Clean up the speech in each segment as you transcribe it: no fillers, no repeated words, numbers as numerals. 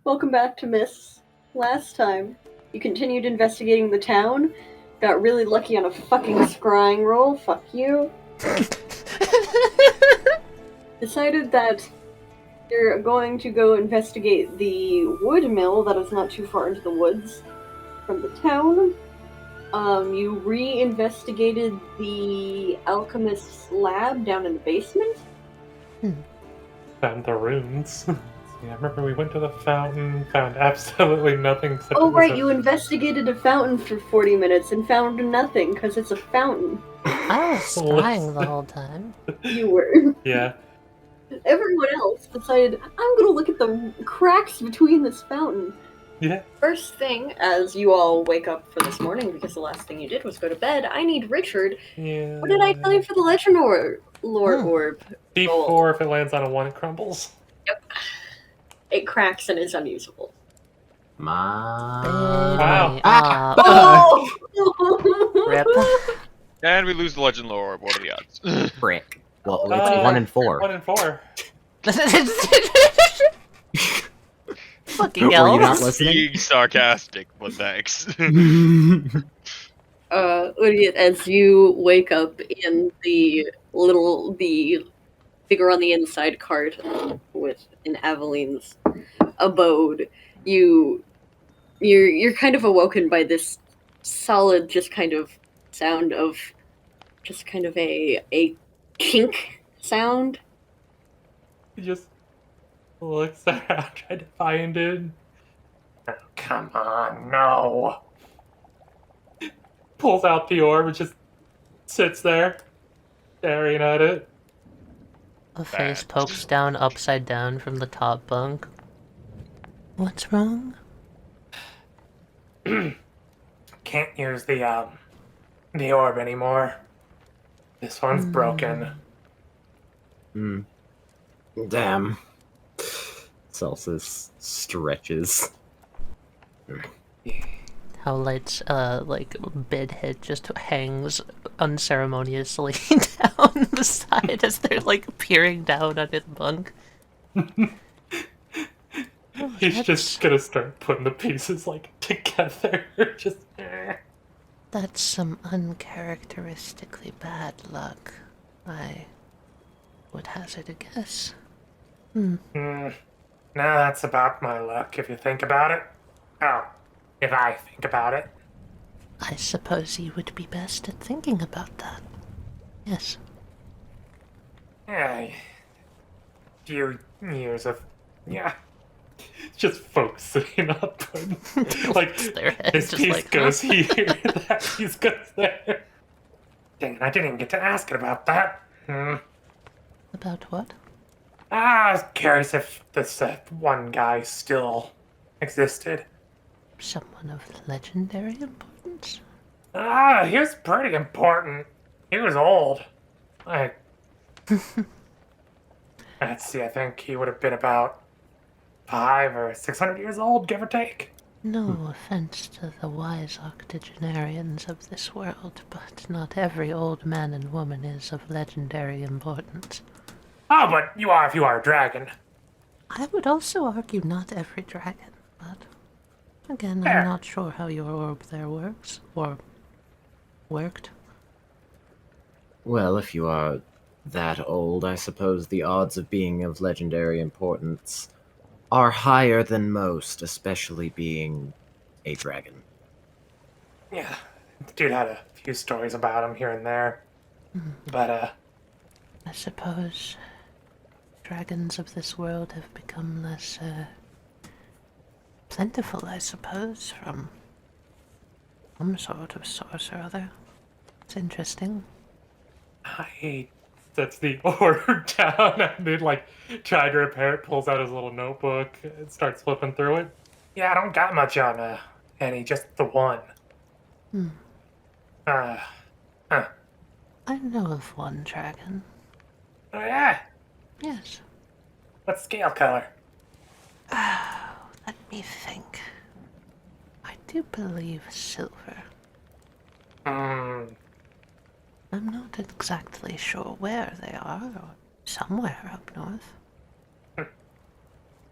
Welcome back to Miss. Last time, you continued investigating the town, got really lucky on a fucking scrying roll, fuck you. Decided that you're going to go investigate the wood mill that is not too far into the woods from the town. You re-investigated the alchemist's lab down in the basement. Found the runes. Yeah, I remember we went to the fountain, found absolutely nothing. Oh right, you investigated a fountain for 40 minutes and found nothing, because it's a fountain. I was scrying the whole time. You were. Yeah. Everyone else decided, I'm gonna look at the cracks between this fountain. Yeah. First thing, as you all wake up for this morning, because the last thing you did was go to bed, I need Richard. Yeah. What did I tell you for the legend lore orb? D4 if it lands on a 1, it crumbles. Yep. It cracks and is unusable. Wow. Oh! Rip. And we lose the legend lore orb. What are the odds? Frick. Well, it's 1 in 4. 1 in 4. Fucking Were you hell. not listening? Being sarcastic, but thanks. Uryte, as you wake up in the figure on the inside cart in Aveline's abode, you're kind of awoken by this solid, just kind of sound of, just kind of a chink sound. He just looks around, trying to find it. Oh, come on, no. Pulls out the orb and just sits there, staring at it. A face pokes down upside down from the top bunk. What's wrong? Can't use the orb anymore. This one's broken. Damn. Celsus stretches. Howlite's bid hit just hangs unceremoniously down the side as they're peering down on his bunk. He's just gonna start putting the pieces together. Just. That's some uncharacteristically bad luck. I would hazard a guess. Nah, that's about my luck if you think about it. Oh, if I think about it. I suppose you would be best at thinking about that. Yes. Yeah, few years of just focusing up on Their head this just piece goes here, that piece goes there. Dang it, I didn't even get to ask it about that. About what? I was curious if this one guy still existed. Someone of legendary importance? He was pretty important. He was old. Let's see, I think he would have been about 500 or 600 years old, give or take. No offense to the wise octogenarians of this world, but not every old man and woman is of legendary importance. Oh, but you are if you are a dragon. I would also argue not every dragon, but again, Fair. I'm not sure how your orb there works, or worked. Well, if you are that old, I suppose the odds of being of legendary importance are higher than most, especially being a dragon. Yeah, the dude had a few stories about him here and there. But, I suppose dragons of this world have become less, plentiful, I suppose, from some sort of source or other. It's interesting. he sets the orb down and then, tried to repair it, pulls out his little notebook, and starts flipping through it. Yeah, I don't got much on, any, just the one. I know of one dragon. Oh, yeah? Yes. What scale color? Let me think. I do believe silver. I'm not exactly sure where they are, or somewhere up north.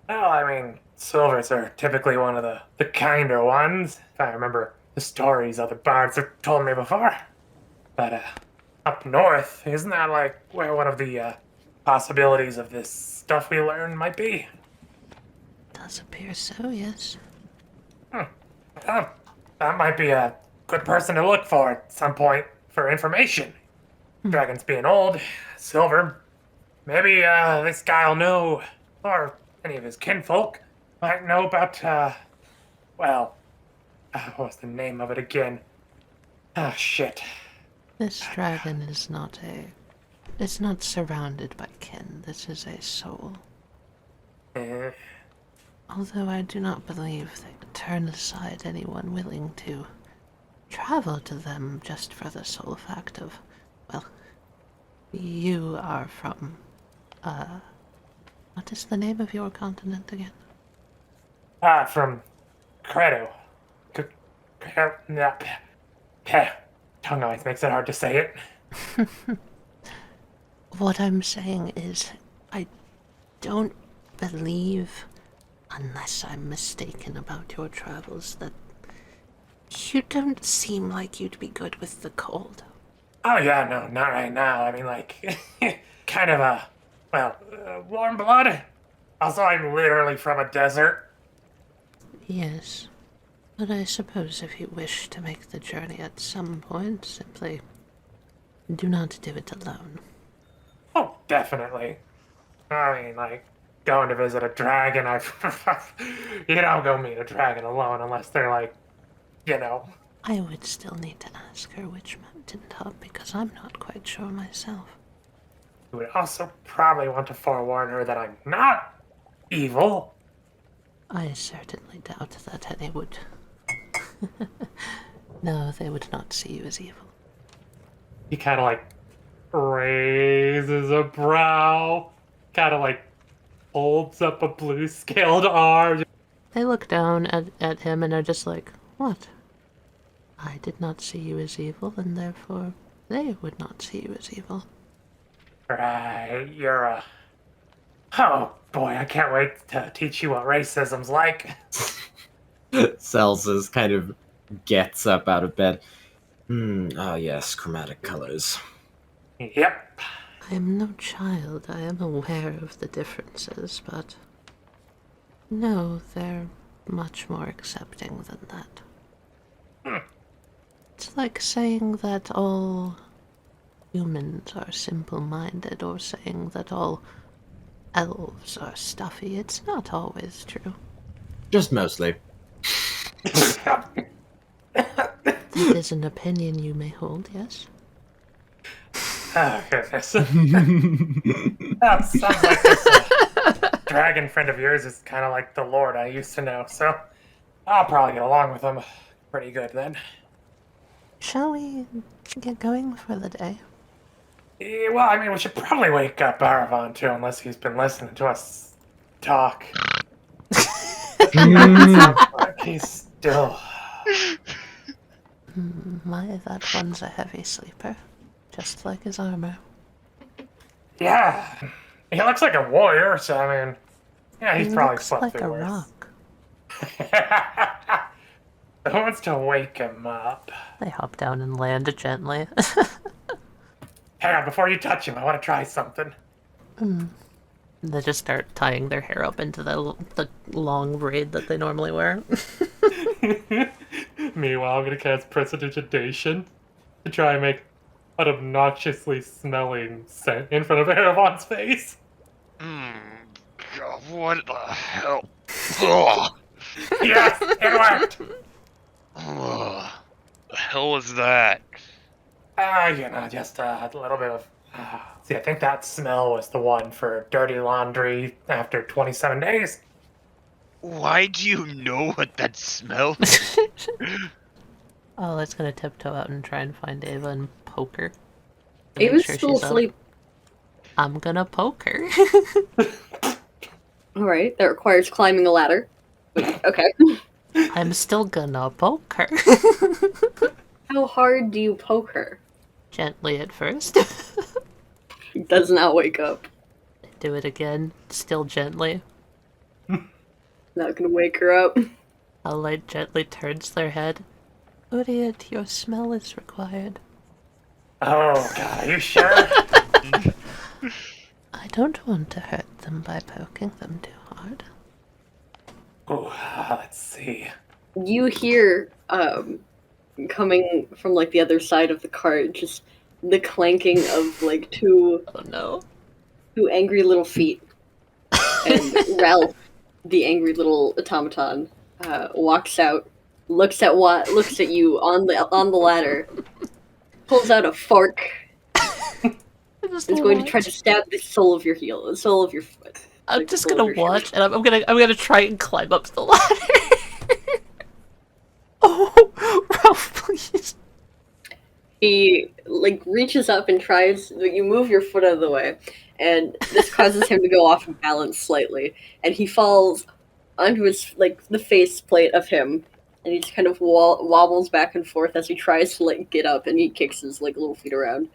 Well, I mean, silvers are typically one of the kinder ones, if I remember the stories other bards have told me before. But up north, isn't that like where one of the possibilities of this stuff we learn might be? Does appear so, yes. That might be a good person to look for at some point for information. Dragons being old, silver. Maybe this guy'll know, or any of his kinfolk might know about, what's the name of it again? Ah, shit. This dragon is not it's not surrounded by kin. This is a soul. Eh, Although I do not believe they would turn aside anyone willing to travel to them just for the sole fact of, well, you are from, what is the name of your continent again? From Credo. Tongue always makes it hard to say it. What I'm saying is, I don't believe, unless I'm mistaken about your travels, that you don't seem like you'd be good with the cold. Oh yeah, no, not right now. I mean, like, kind of warm blood. Also, I'm literally from a desert. Yes, but I suppose if you wish to make the journey at some point, simply do not do it alone. Oh, definitely. I mean, like, going to visit a dragon, you don't go meet a dragon alone unless they're like, you know. I would still need to ask her which mountaintop because I'm not quite sure myself. You would also probably want to forewarn her that I'm not evil. I certainly doubt that any would. No, they would not see you as evil. He kind of like raises a brow, kind of like holds up a blue scaled arm. They look down at him and are just like, what? I did not see you as evil, and therefore they would not see you as evil. Right, you're a... Oh boy, I can't wait to teach you what racism's like. Celsus kind of gets up out of bed. Ah yes, chromatic colors. Yep. I am no child. I am aware of the differences, but no, they're much more accepting than that. It's like saying that all humans are simple-minded or saying that all elves are stuffy. It's not always true. Just mostly. It is an opinion you may hold, yes? Oh, goodness. That sounds like this dragon friend of yours is kind of like the Lord I used to know, so I'll probably get along with him pretty good then. Shall we get going for the day? Yeah, well, I mean, we should probably wake up Erevan too, unless he's been listening to us talk. Like he's still... My, that one's a heavy sleeper. Just like his armor. Yeah, he looks like a warrior, so I mean, yeah, he's He probably looks slept like through a worse. rock. Who wants to wake him up? They hop down and land gently. Hang on, before you touch him, I want to try something. They just start tying their hair up into the long braid that they normally wear. Meanwhile, I'm gonna cast Prestidigitation to try and make an obnoxiously smelling scent in front of Erevan's face. God, what the hell? Ugh. Yes, it worked! Ugh. The hell is that? Just a little bit of... see, I think that smell was the one for dirty laundry after 27 days. Why do you know what that smell is? Oh, it's gonna tiptoe out and try and find Ava and poke her. Ava's still asleep. I'm gonna poke her. Alright, that requires climbing a ladder. Okay. I'm still gonna poke her. How hard do you poke her? Gently at first. Does not wake up. Do it again, still gently. Not gonna wake her up. Howlite gently turns their head. Uryte, your smell is required. Oh, God, are you sure? I don't want to hurt them by poking them too hard. Oh, let's see. You hear, coming from, like, the other side of the cart, just the clanking of, like, two Oh no. angry little feet. And Ralph, the angry little automaton, walks out, looks at you on the ladder, pulls out a fork, Just and is going to try watch. to stab the sole of your foot. I'm Like, just the sole gonna of your watch, shoe. and I'm gonna try and climb up the ladder. Oh, Ralph, please. He like reaches up and tries. You move your foot out of the way, and this causes him to go off balance slightly, and he falls onto his the faceplate of him, and he just kind of wobbles back and forth as he tries to like get up, and he kicks his like little feet around,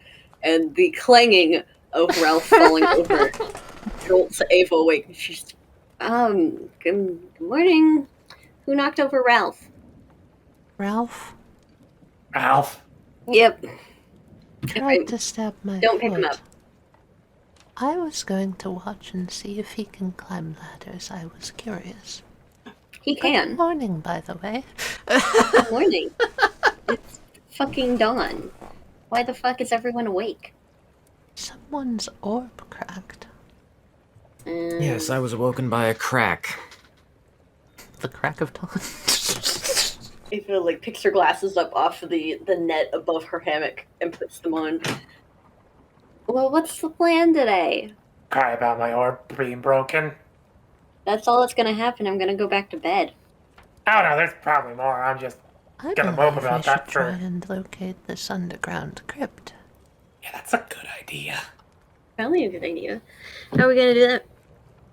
and the clanging of Ralph falling over jolts Ava awake. She's good morning. Who knocked over Ralph? Ralph Alf. Yep. tried to stab my Don't foot. pick him up. I was going to watch and see if he can climb ladders. I was curious. He Good can. morning, by the way. Good morning. It's fucking dawn. Why the fuck is everyone awake? Someone's orb cracked. Yes, I was awoken by a crack. The crack of dawn. Ava like picks her glasses up off of the net above her hammock and puts them on. Well, what's the plan today? Cry about my orb being broken. That's all that's gonna happen. I'm gonna go back to bed. Oh, no, there's probably more. I'm just... I Gonna believe mope we about should that try for- and locate this underground crypt. Yeah, that's a good idea. Probably a good idea. How are we gonna do that?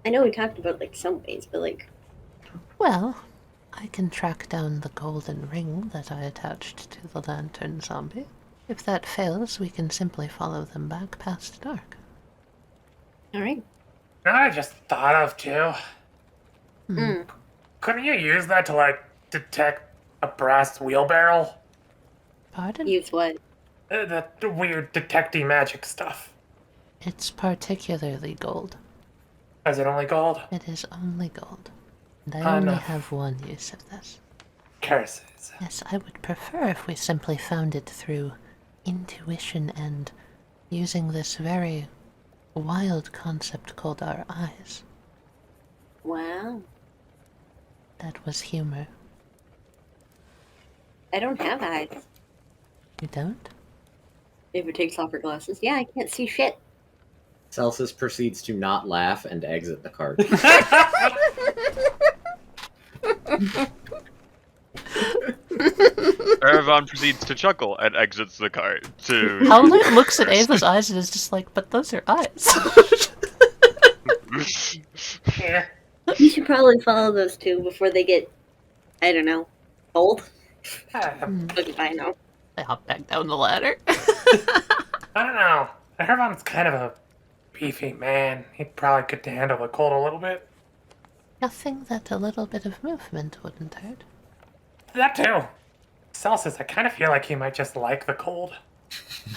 I know we talked about like some ways, but like Well, I can track down the golden ring that I attached to the lantern zombie. If that fails, we can simply follow them back past dark. alright. You know what I just thought of, too? Couldn't you use that to, like, detect a brass wheelbarrow? Pardon? Use what? The weird detecting magic stuff. It's particularly gold. Is it only gold? It is only gold. And I only Enough. have one use of this. Curses. Yes, I would prefer if we simply found it through intuition and using this very wild concept called our eyes. Wow. That was humor. I don't have eyes. You don't? Ava takes off her glasses. Yeah, I can't see shit. Celsus proceeds to not laugh and exit the cart. Erevan proceeds to chuckle and exits the cart to... Howlite looks at Ava's eyes and is just like, but those are eyes. Yeah. You should probably follow those two before they get, I don't know, old. Okay, I know. I hop back down the ladder. I don't know. Erevan's kind of a beefy man. He probably could handle the cold a little bit. Nothing that a little bit of movement wouldn't hurt. That too. Celsus, I kind of feel like he might just like the cold.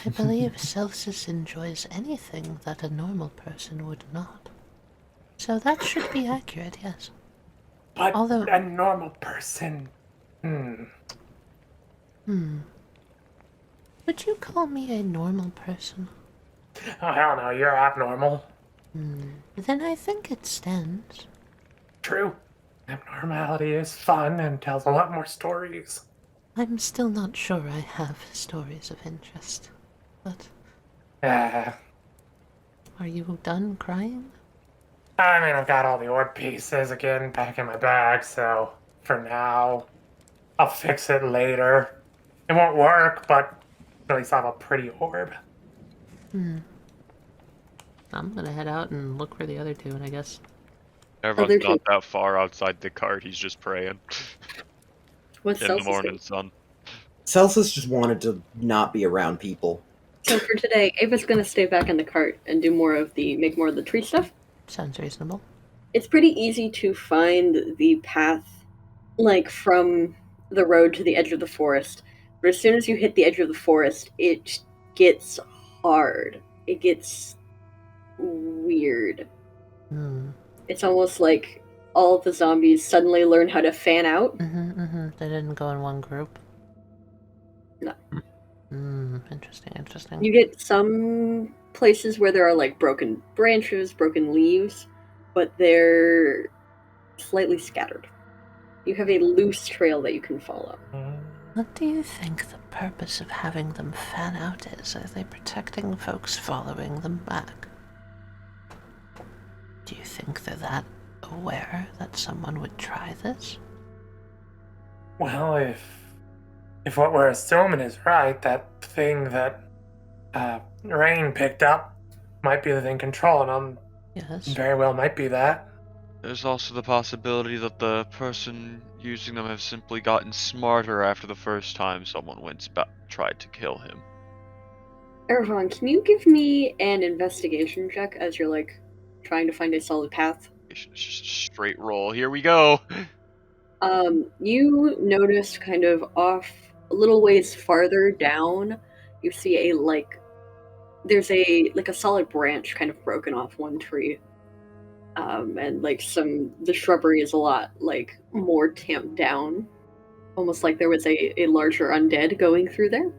I believe Celsus enjoys anything that a normal person would not. So that should be accurate, yes. But Although- a normal person... Would you call me a normal person? Oh, hell no, you're abnormal. Then I think it stands. True. Abnormality is fun and tells a lot more stories. I'm still not sure I have stories of interest. But Uh, are you done crying? I mean, I've got all the orb pieces again back in my bag, so for now, I'll fix it later. It won't work, but at least I'll have a pretty orb. I'm gonna head out and look for the other two, I guess. Everyone's not that far outside the cart, he's just praying. What's In the Celsus morning doing? sun. Celsus just wanted to not be around people. So for today, Ava's gonna stay back in the cart and make more of the tree stuff. Sounds reasonable. it's pretty easy to find the path, like, from the road to the edge of the forest. But as soon as you hit the edge of the forest, it gets hard. It gets weird. It's almost like all the zombies suddenly learn how to fan out. They didn't go in one group? No. Interesting. You get some places where there are, like, broken branches, broken leaves, but they're slightly scattered. You have a loose trail that you can follow. What do you think the purpose of having them fan out is? Are they protecting folks following them back? Do you think they're that aware that someone would try this? Well, if what we're assuming is right, that thing that Reine picked up might be the thing controlling them. Yes. Very well might be that. There's also the possibility that the person using them have simply gotten smarter after the first time someone tried to kill him. Erevan, can you give me an investigation check as you're, like, trying to find a solid path? It's just a straight roll. Here we go. You notice kind of off a little ways farther down, you see there's a solid branch kind of broken off one tree. And like the shrubbery is a lot like more tamped down. Almost like there was a larger undead going through there.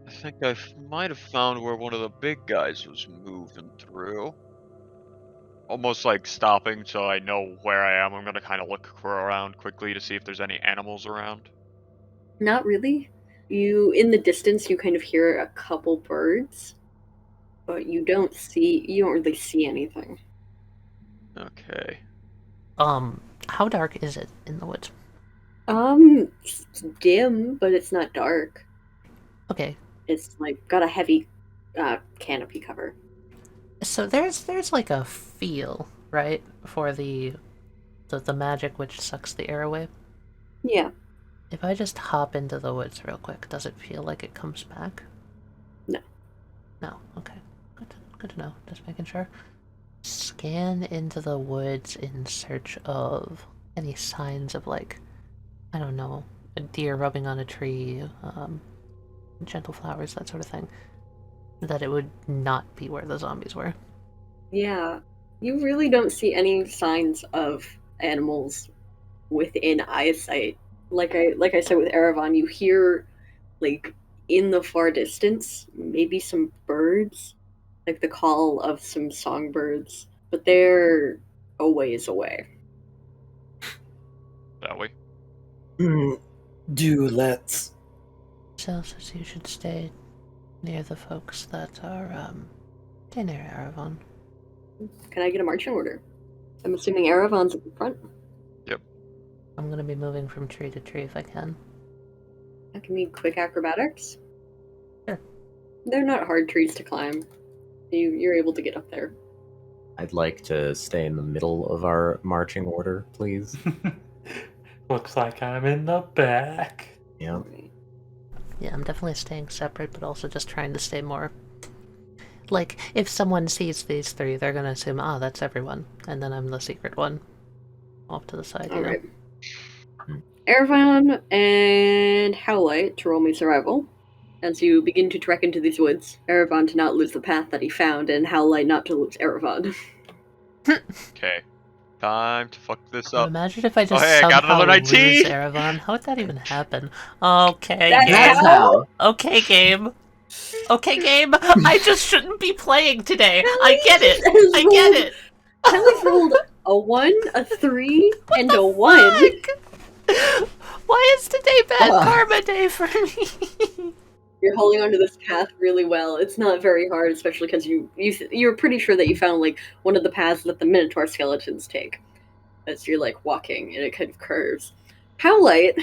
I think I might have found where one of the big guys was moving through. Almost like stopping so I know where I am. I'm gonna kind of look around quickly to see if there's any animals around. Not really. In the distance, you kind of hear a couple birds, but you don't really see anything. Okay. How dark is it in the woods? It's dim, but it's not dark. Okay. It's like got a heavy canopy cover. So there's like a feel, right, for the magic which sucks the air away? Yeah. If I just hop into the woods real quick, does it feel like it comes back? No. No, okay. Good to know, just making sure. Scan into the woods in search of any signs of, like, I don't know, a deer rubbing on a tree, gentle flowers, that sort of thing. That it would not be where the zombies were. Yeah. You really don't see any signs of animals within eyesight. Like I said with Erevan, you hear, like, in the far distance, maybe some birds, like the call of some songbirds, but they're a ways away. That way. Let's. Celsus, you should stay near the folks that are, stay near Erevan. Can I get a marching order? I'm assuming Erevan's at the front. Yep. I'm gonna be moving from tree to tree if I can. That can be quick acrobatics. Sure. They're not hard trees to climb. You're able to get up there. I'd like to stay in the middle of our marching order, please. Looks like I'm in the back. Yeah. Yeah, I'm definitely staying separate, but also just trying to stay more... Like, if someone sees these three, they're gonna assume, that's everyone. And then I'm the secret one. Off to the side, you know? Alright. Erevan and Howlite to roll me survival. As you begin to trek into these woods, Erevan to not lose the path that he found, and Howlite not to lose Erevan. Okay. Time to fuck this up. Imagine if I just hey, I got somehow another lose 19! Erevan. How would that even happen? Okay, That's game. That's how. Okay, game. Okay, game. I just shouldn't be playing today. I get it. I get it. Alex rolled a 1, a 3, and a 1. Fuck? Why is today bad karma day for me? You're holding onto this path really well. It's not very hard, especially because you're pretty sure that you found like one of the paths that the Minotaur skeletons take. As you're like walking, and it kind of curves. Howlite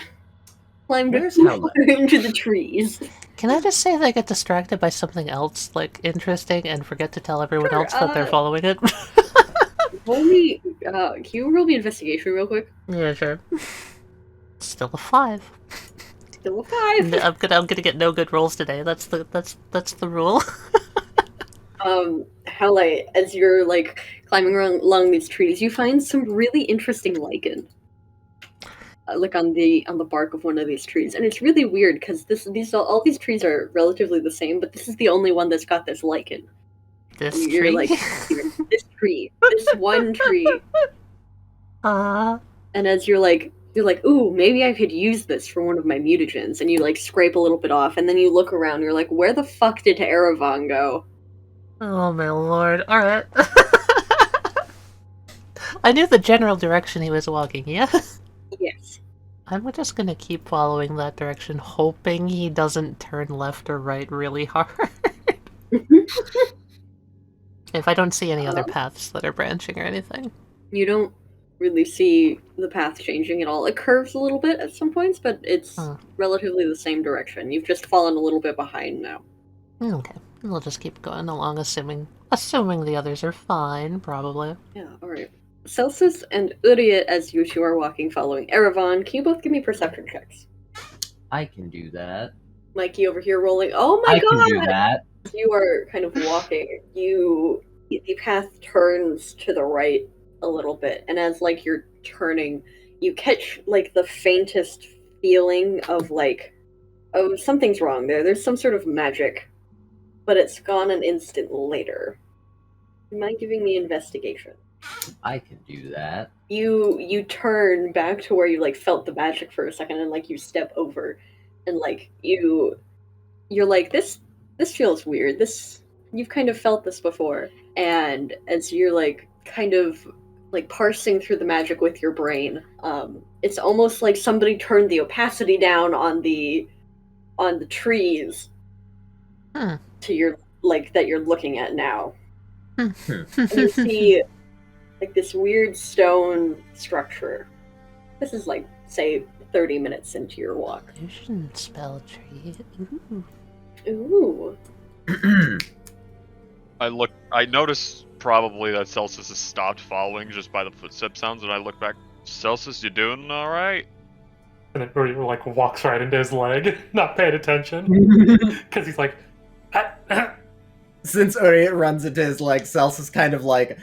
climbed Where's Howlite? into the trees. Can I just say that I get distracted by something else, like, interesting, and forget to tell everyone Sure, else that they're following it? Roll me. Can you roll me investigation real quick? Yeah, sure. Still a 5. Still a 5. I'm gonna get no good rolls today. That's the rule. Howlite, as you're like climbing along these trees, you find some really interesting lichen, like on the bark of one of these trees, and it's really weird because all these trees are relatively the same, but this is the only one that's got this lichen. This And you're tree? like, this one tree, and as you're like, ooh, maybe I could use this for one of my mutagens, and you like scrape a little bit off, and then you look around, and you're like, where the fuck did Erevan go? Oh my lord. Alright. I knew the general direction he was walking, yeah? Yes. I'm just gonna keep following that direction, hoping he doesn't turn left or right really hard. If I don't see any other paths that are branching or anything. You don't really see the path changing at all. It curves a little bit at some points, but it's relatively the same direction. You've just fallen a little bit behind now. Okay. We'll just keep going along, assuming the others are fine, probably. Yeah, alright. Celsus and Uryte, as you two are walking following Erevan, can you both give me perception checks? I can do that. Mikey over here rolling. Oh my I god! can do that. You are kind of walking. The path turns to the right a little bit, and as like you're turning, you catch like the faintest feeling of like, oh, something's wrong there. There's some sort of magic, but it's gone an instant later. You mind giving me investigation? I can do that. You turn back to where you like felt the magic for a second, and like you step over, and like you're like, this feels weird. You've kind of felt this before. And as you're like kind of like parsing through the magic with your brain, it's almost like somebody turned the opacity down on the trees to your like that you're looking at now. And you see like this weird stone structure. This is like, say, 30 minutes into your walk. Illusion spell tree. Ooh. I notice probably that Celsus has stopped following just by the footstep sounds, and I look back. Celsus, you doing alright? And then Uryte like walks right into his leg, not paying attention, because he's like, Since Uryte runs into his leg, Celsus kind of like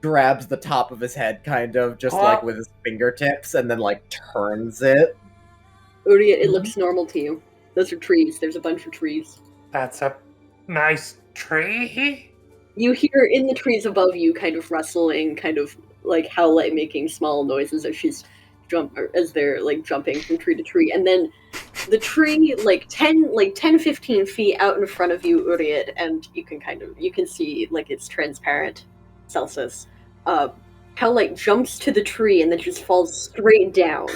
grabs the top of his head, kind of just like with his fingertips, and then like turns it. Uryte, it looks normal to you. Those are trees. There's a bunch of trees. That's a nice tree. You hear in the trees above you kind of rustling, kind of like Howlite making small noises as they're like jumping from tree to tree, and then the tree like 10-15 feet out in front of you, Uryte, and you can see like it's transparent. Celsus. Howlite jumps to the tree and then just falls straight down.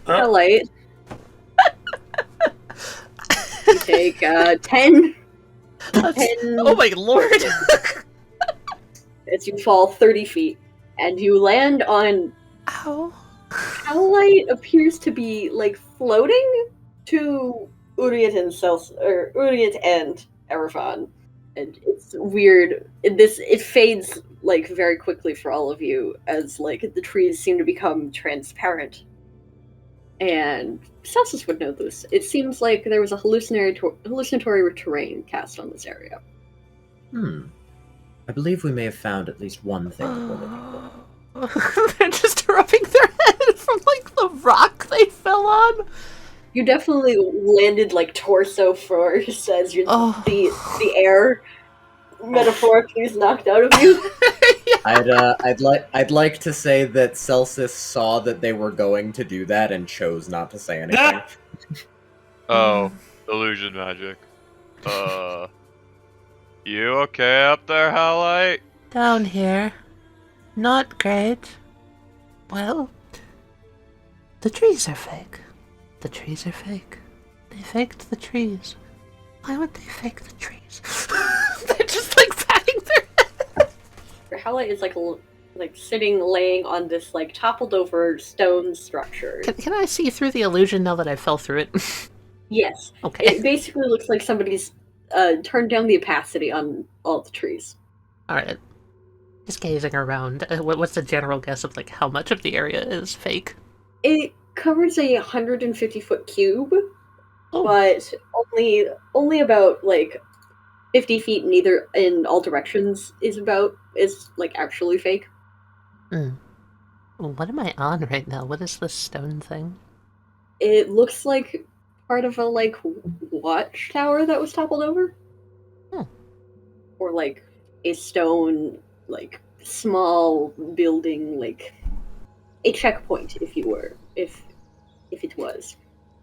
Howlite. You take 10. Oh my lord! As you fall 30 feet, and you land on. Ow. Howlite appears to be like floating to Uryte and Erevan. And it's weird. It fades like very quickly for all of you as like the trees seem to become transparent. And Celsus would know this. It seems like there was a hallucinatory terrain cast on this area. I believe we may have found at least one thing that we're looking for. They're just rubbing their head from like the rock they fell on. You definitely landed like torso first as the air metaphorically is knocked out of you. I'd like to say that Celsus saw that they were going to do that and chose not to say anything. Oh, illusion magic. You okay up there, Howlite? Down here. Not great. Well, the trees are fake. The trees are fake. They faked the trees. Why would they fake the trees? They're just like patting their head. Howlite is like sitting, laying on this like toppled over stone structure. Can I see through the illusion now that I fell through it? Yes. Okay. It basically looks like somebody's turned down the opacity on all the trees. Alright. Just gazing around. What's the general guess of like how much of the area is fake? It covers a 150-foot cube, Oh. but only about like 50 feet in all directions is like actually fake. What am I on right now? What is this stone thing? It looks like part of a like watchtower that was toppled over. Or like a stone like small building, like a checkpoint, if it was.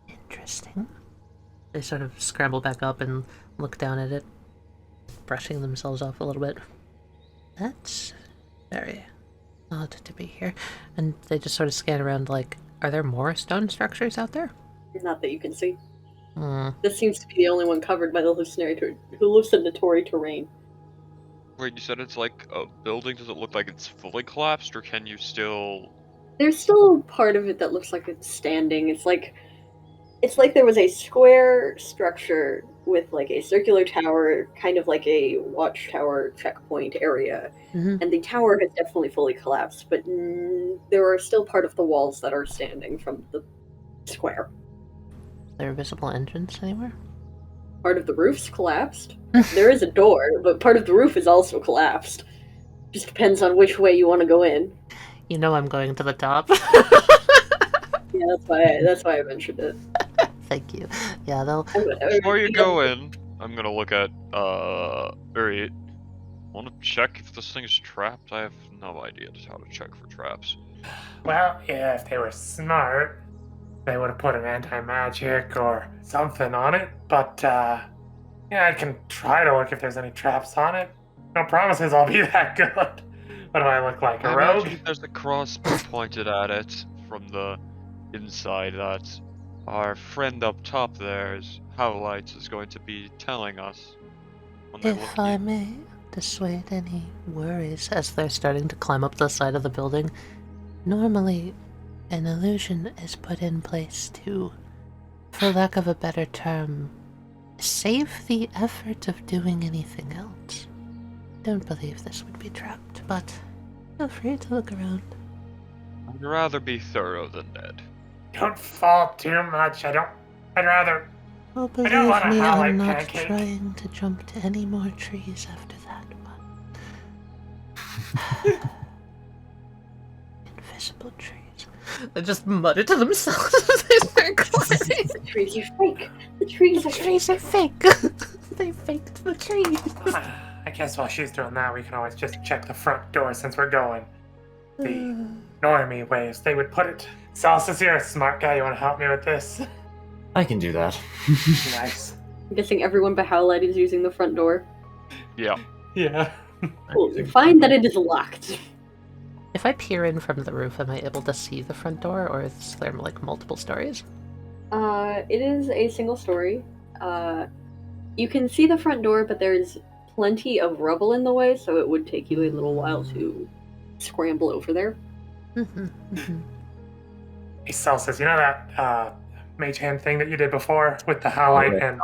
Interesting. They sort of scramble back up and look down at it, brushing themselves off a little bit. That's very odd to be here. And they just sort of scan around like, are there more stone structures out there? Not that you can see. Hmm. This seems to be the only one covered by the hallucinatory terrain. Wait, you said it's like a building? Does it look like it's fully collapsed, or can you still... There's still part of it that looks like it's standing. It's like there was a square structure with like a circular tower, kind of like a watchtower checkpoint area. Mm-hmm. And the tower has definitely fully collapsed, but there are still part of the walls that are standing from the square. Is there a visible entrance anywhere? Part of the roof's collapsed. There is a door, but part of the roof is also collapsed. Just depends on which way you want to go in. You know I'm going to the top. Yeah, that's why I mentioned it. Thank you. Yeah, they'll... Before you go in, I'm gonna look at, Uryte. Want to check if this thing is trapped? I have no idea just how to check for traps. Well, yeah, if they were smart, they would have put an anti-magic or something on it. But, yeah, I can try to look if there's any traps on it. No promises I'll be that good. What do I look like, a I rogue? imagine there's a crossbow pointed at it from the inside that our friend up top there, Howlite, is going to be telling us when they look If I may dissuade any worries as they're starting to climb up the side of the building, normally an illusion is put in place to, for lack of a better term, save the effort of doing anything else. Don't believe this would be trapped, but feel free to look around. I'd rather be thorough than dead. Don't fall too much. I'd rather... Oh, don't believe want a me, Howlite I'm not pancake. trying to jump to any more trees after that, but... Invisible trees. They just mutter to themselves as they start climbing. The trees are fake. The trees are fake. They faked the trees. I guess while she's doing that, we can always just check the front door since we're going the normie way, as they would put it. Celsus, you're a smart guy. You want to help me with this? I can do that. Nice. I'm guessing everyone but Howlite is using the front door. Yeah. Yeah. Cool. You find that it is locked. If I peer in from the roof, am I able to see the front door, or is there like multiple stories? It is a single story. You can see the front door, but there's plenty of rubble in the way, so it would take you a little while to scramble over there. Hey, Celsus, you know that mage hand thing that you did before with the Howlite and...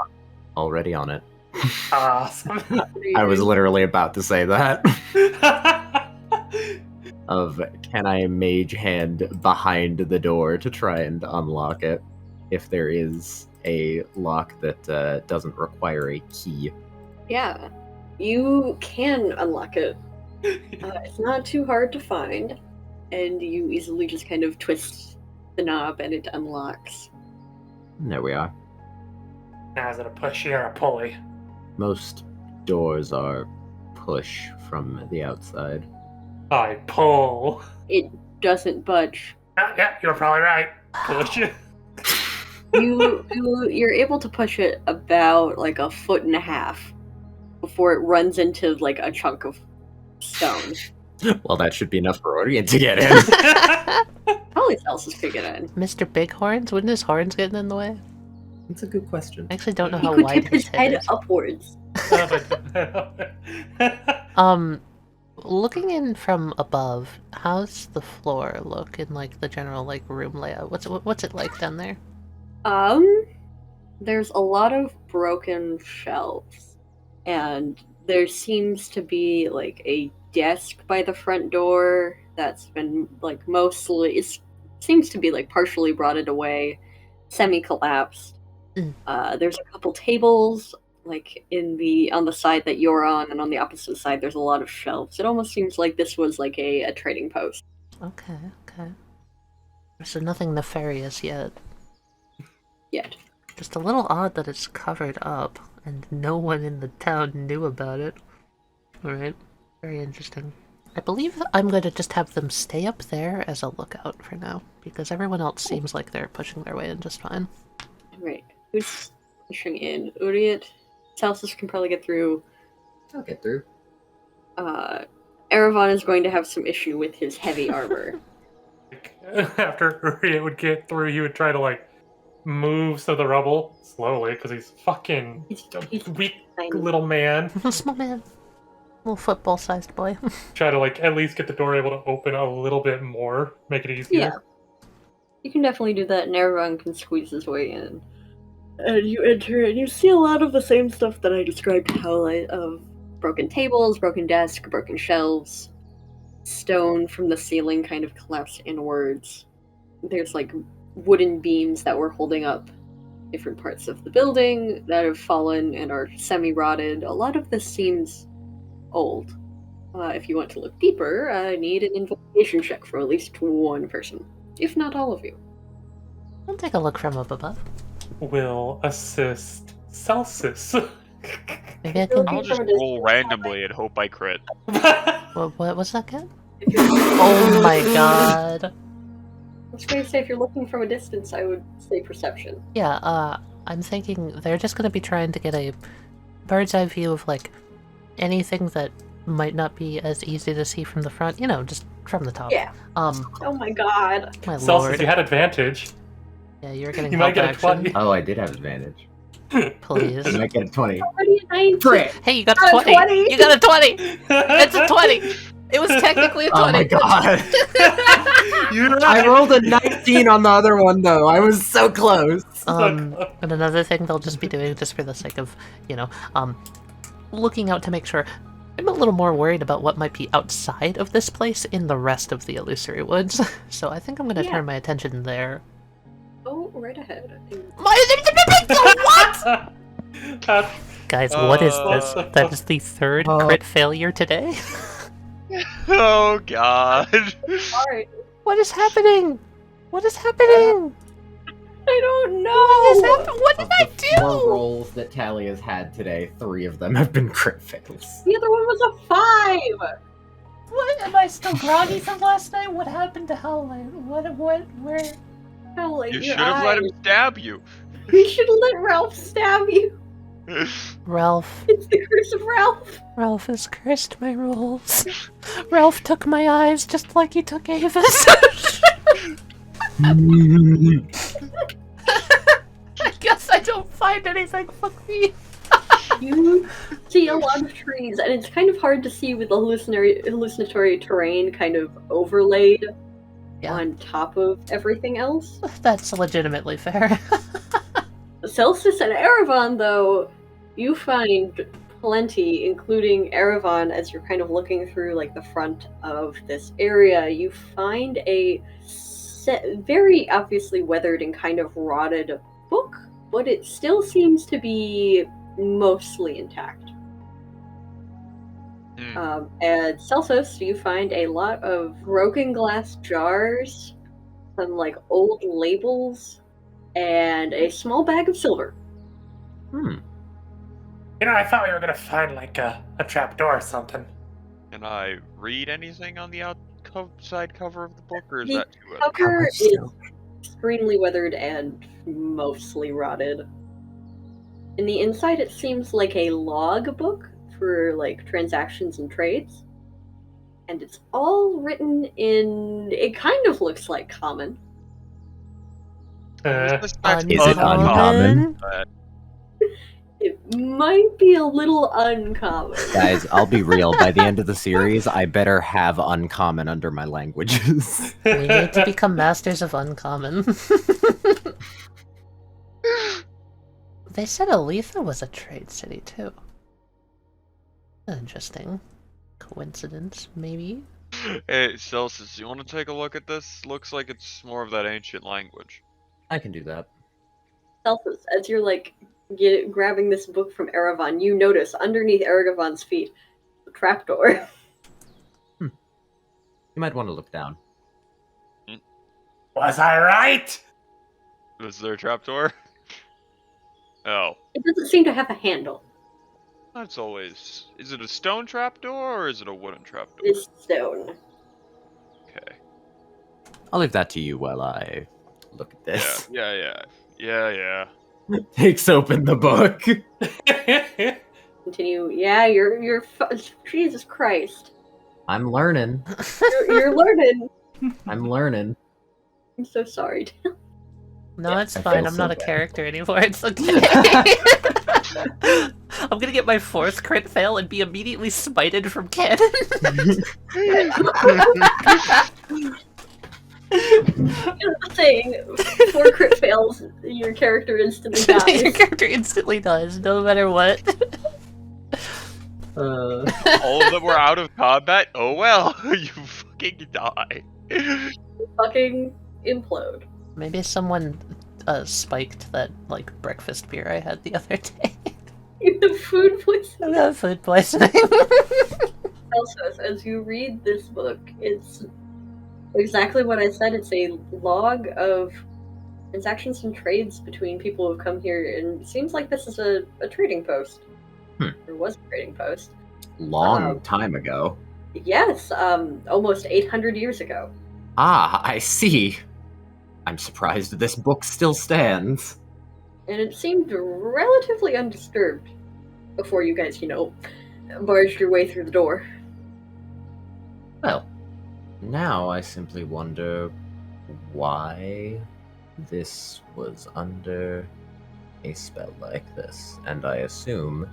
Already on it. Awesome. I was literally about to say that. Can I mage hand behind the door to try and unlock it if there is a lock that doesn't require a key? Yeah, you can unlock it. It's not too hard to find, and you easily just kind of twist the knob and it unlocks. There we are. Now is it a pushy or a pulley? Most doors are push from the outside. I pull. It doesn't budge. Yeah, you're probably right. Push. You're able to push it about like 1.5 feet before it runs into like a chunk of stone. Well, that should be enough for Orient to get in. Probably Celsus could get in. Mr. Big Horns? Wouldn't his horns get in the way? That's a good question. I actually don't know He how could wide tip his head is. upwards. Looking in from above, how's the floor look in like the general like room layout? What's it like down there? There's a lot of broken shelves, and there seems to be like a desk by the front door that's been like it seems to be like partially rotted away, semi-collapsed. There's a couple tables like on the side that you're on, and on the opposite side there's a lot of shelves. It almost seems like this was like a trading post. Okay, okay. So nothing nefarious yet. Yet. Just a little odd that it's covered up, and no one in the town knew about it. Alright, very interesting. I believe I'm going to just have them stay up there as a lookout for now, because everyone else seems like they're pushing their way in just fine. Right. Who's pushing in? Uryte? Celsus can probably get through. I'll get through. Erevan is going to have some issue with his heavy armor. After Uryte would get through, he would try to like move to the rubble slowly because he's fucking He's weak tiny. little man. Small man. Little football-sized boy. Try to like at least get the door able to open a little bit more, make it easier. Yeah. You can definitely do that, and Erevan can squeeze his way in. And you enter, and you see a lot of the same stuff that I described to Howlite, of broken tables, broken desk, broken shelves, stone from the ceiling kind of collapsed inwards. There's like wooden beams that were holding up different parts of the building that have fallen and are semi-rotted. A lot of this seems old. If you want to look deeper, I need an investigation check from at least one person, if not all of you. I'll take a look from up above. Will assist Celsus. Maybe I can... I'll just roll randomly and hope I crit. What was that again? If you're Oh my god. I was going to say, if you're looking from a distance, I would say perception. Yeah, I'm thinking they're just gonna be trying to get a bird's eye view of, like, anything that might not be as easy to see from the front, you know, just from the top. Yeah. Oh my god. My Celsus, lord. you had advantage. Yeah, you're getting You might help get a 20. action. Oh, I did have advantage. Please. I might get a 20. Already a 19. Crit! Hey, you got Got a a 20! 20. You got a 20! It's a 20! It was technically a 20! Oh my god! You're right. I rolled a 19 on the other one, though. I was so close. And another thing they'll just be doing, just for the sake of, you know, looking out to make sure. I'm a little more worried about what might be outside of this place in the rest of the illusory woods, so I think I'm gonna turn my attention there. Oh, right ahead. What? That's- Guys, what is this? That is the third crit failure today? Oh god. Alright. What is happening? What is happening? I don't know. What is happening? What did Of I the 4 do? rolls that Tali has had today, 3 of them have been crit fails. The other one was a 5! What? Am I still groggy from last night? What happened to Howlite? Where? Howlite, You your should have let eyes. him stab you. You should have let Ralph stab you. Ralph. It's the curse of Ralph. Ralph has cursed my rolls. Ralph took my eyes just like he took Ava's. I guess I don't find anything. Fuck me. You see a lot of trees, and it's kind of hard to see with the hallucinatory terrain kind of overlaid on top of everything else. That's legitimately fair. Celsus and Erevan, though, you find plenty, including Erevan, as you're kind of looking through like the front of this area. You find a very obviously weathered and kind of rotted book, but it still seems to be mostly intact. And Celsus, you find a lot of broken glass jars, some like old labels, and a small bag of silver. You know, I thought we were gonna find like a trapdoor or something. Can I read anything on the outside cover of the book, or is The that too early? cover is extremely weathered and mostly rotted. In the inside, it seems like a log book for like transactions and trades. And it's all written in, it kind of looks like common. Is this Is it uncommon? It might be a little uncommon. Guys, I'll be real. By the end of the series, I better have uncommon under my languages. We need to become masters of uncommon. They said Aletha was a trade city too. Interesting. Coincidence, maybe? Hey, Celsus, you want to take a look at this? Looks like it's more of that ancient language. I can do that. Celsus, as you're like grabbing this book from Erevan, you notice underneath Erevan's feet a trapdoor. You might want to look down. Was I right? Was there a trapdoor? Oh. It doesn't seem to have a handle. That's always... Is it a stone trapdoor or is it a wooden trapdoor? It's stone. Okay. I'll leave that to you while I look at this. Yeah. Takes open the book. Continue. Yeah, you're Jesus Christ. I'm learning. You're learning. I'm learning. I'm so sorry. No, it's I fine. feel I'm so not a bad. character anymore. It's okay. I'm gonna get my 4th crit fail and be immediately spited from canon. I'm saying 4 crit fails, your character instantly Your dies. character instantly dies, no matter what. All of them were out of combat? Oh well, you fucking die. Fucking implode. Maybe someone spiked that like breakfast beer I had the other day. You have food poisoning. I got food poisoning. Celsus, as you read this book, it's exactly what I said. It's a log of transactions and trades between people who've come here, and it seems like this is a trading post. Or was a trading post. Long time ago. Yes, almost 800 years ago. Ah, I see. I'm surprised this book still stands. And it seemed relatively undisturbed before you guys, barged your way through the door. Well, now I simply wonder why this was under a spell like this, and I assume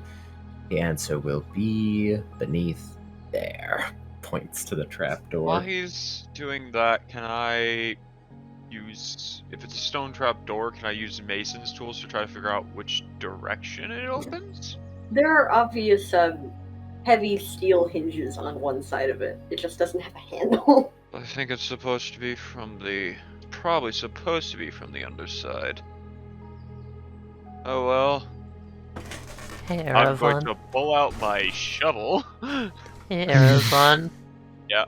the answer will be beneath there. Points to the trapdoor. While he's doing that, can I use... If it's a stone trapdoor, can I use Mason's tools to try to figure out which direction it opens? There are obvious heavy steel hinges on one side of it. It just doesn't have a handle. I think it's supposed to be from the... Probably supposed to be from the underside. Oh well. Hey, I'm going Erevan. to pull out my shovel. Hey, Erevan. Yeah.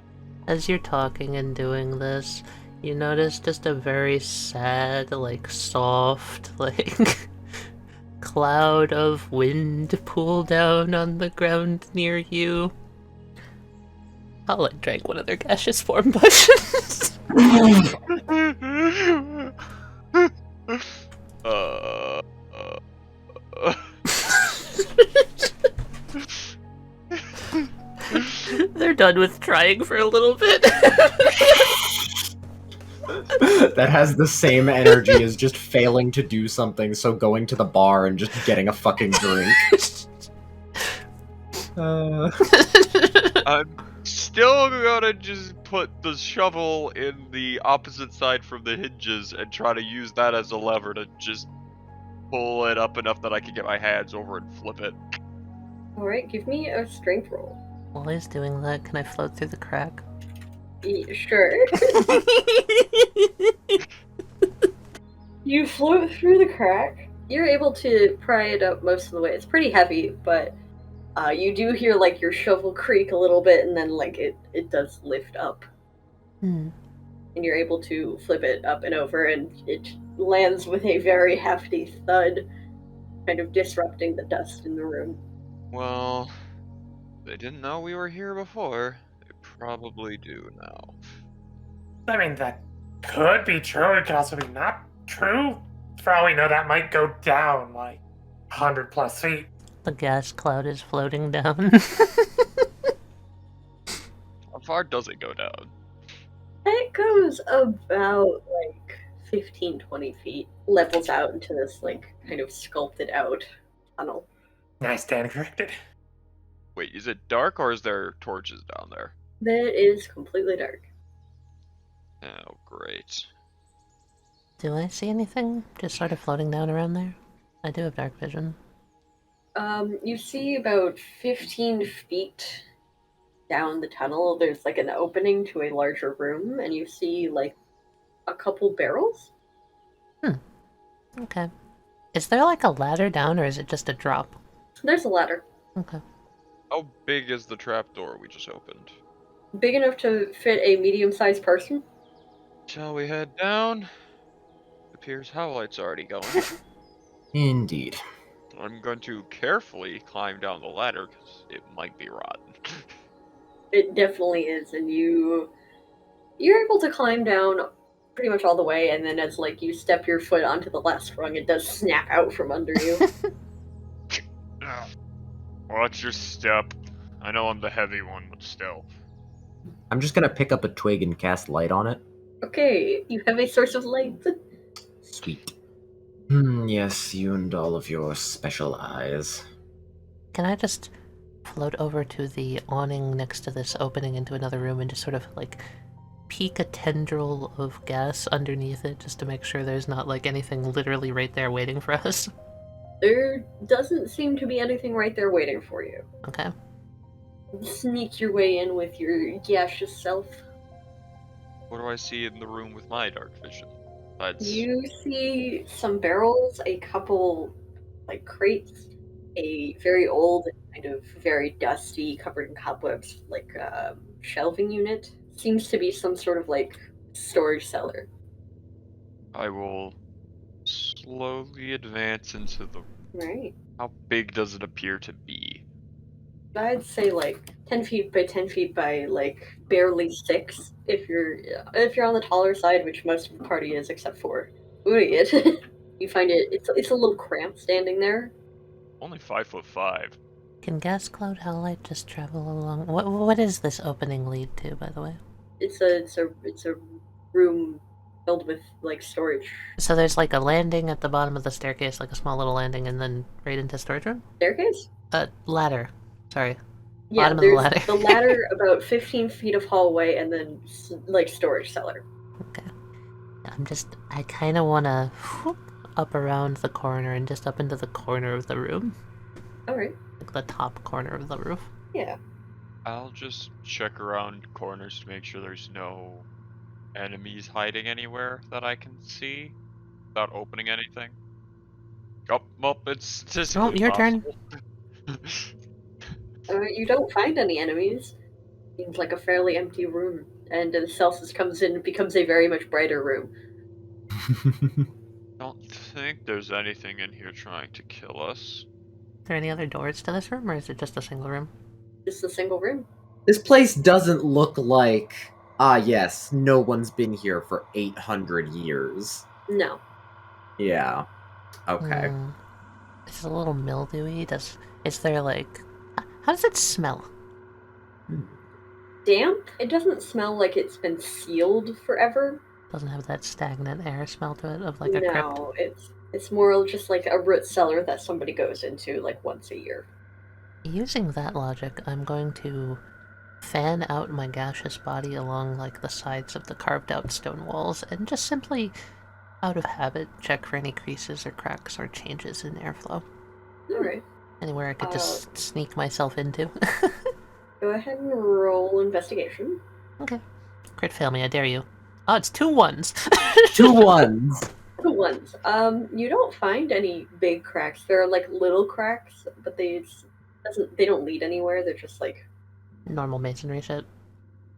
As you're talking and doing this, you notice just a very sad, like, soft, like, cloud of wind pull down on the ground near you. Howlite drank one of their gaseous form potions. They're done with trying for a little bit. That has the same energy as just failing to do something, so going to the bar and just getting a fucking drink. I'm still gonna just put the shovel in the opposite side from the hinges and try to use that as a lever to just pull it up enough that I can get my hands over and flip it. Alright, give me a strength roll. While he's doing that, can I float through the crack? Sure. You float through the crack. You're able to pry it up most of the way. It's pretty heavy, but you do hear like your shovel creak a little bit, and then like it does lift up. Hmm. And you're able to flip it up and over, and it lands with a very hefty thud, kind of disrupting the dust in the room. Well, they didn't know we were here before. They probably do now. I mean, that could be true. It could also be not true. For all we know, that might go down like 100 plus feet. The gas cloud is floating down. How far does it go down? It goes about like 15-20 feet, levels out into this like kind of sculpted out tunnel. I stand corrected. Wait, is it dark or is there torches down there? That is completely dark. Oh, great. Do I see anything just sort of floating down around there? I do have dark vision. You see about 15 feet down the tunnel, there's like an opening to a larger room, and you see like a couple barrels. Okay. Is there like a ladder down, or is it just a drop? There's a ladder. Okay. How big is the trapdoor we just opened? Big enough to fit a medium-sized person. Shall we head down? Appears Howlite's already going. Indeed. I'm going to carefully climb down the ladder because it might be rotten. It definitely is, and you're able to climb down pretty much all the way, and then as like you step your foot onto the last rung, it does snap out from under you. Watch your step. I know I'm the heavy one, but still. I'm just gonna pick up a twig and cast light on it. Okay, you have a source of light. Sweet. Yes, you and all of your special eyes. Can I just float over to the awning next to this opening into another room and just sort of like peek a tendril of gas underneath it just to make sure there's not like anything literally right there waiting for us? There doesn't seem to be anything right there waiting for you. Okay. Sneak your way in with your gaseous self. What do I see in the room with my dark vision? That's You see some barrels, a couple like crates, a very old, kind of very dusty, covered in cobwebs, like shelving unit. Seems to be some sort of like storage cellar. I will slowly advance into the. Right. How big does it appear to be? I'd say like 10 feet by 10 feet by like barely 6 if you're on the taller side, which most of the party is except for Uryte. You find it's a little cramped standing there. Only 5'5". Can gas cloud Howlite just travel along? What is this opening lead to, by the way? It's a room filled with like storage. So there's like a landing at the bottom of the staircase, like a small little landing, and then right into storage room? Staircase? Ladder. Sorry. Yeah, Bottom of the there's ladder. the ladder about 15 feet of hallway and then like storage cellar. Okay. I kind of want to up around the corner and just up into the corner of the room. Alright. Like the top corner of the roof. Yeah. I'll just check around corners to make sure there's no enemies hiding anywhere that I can see without opening anything. It's statistically your turn. You don't find any enemies. Seems like a fairly empty room. And the Celsus comes in and becomes a very much brighter room. Don't think there's anything in here trying to kill us. Are there any other doors to this room, or is it just a single room? Just a single room. This place doesn't look like, yes, no one's been here for 800 years. No. Yeah. Okay. It's a little mildewy. Is there like... How does it smell? Damp? It doesn't smell like it's been sealed forever. Doesn't have that stagnant air smell to it of like a crypt? No, it's more just like a root cellar that somebody goes into like once a year. Using that logic, I'm going to fan out my gaseous body along like the sides of the carved out stone walls and just simply, out of habit, check for any creases or cracks or changes in airflow. Alright. Anywhere I could just sneak myself into. Go ahead and roll investigation. Okay. Crit fail me, I dare you. Oh, it's 2 1s. 2 1s. 2 1s. You don't find any big cracks. There are like little cracks, but they don't lead anywhere. They're just like Normal masonry shit.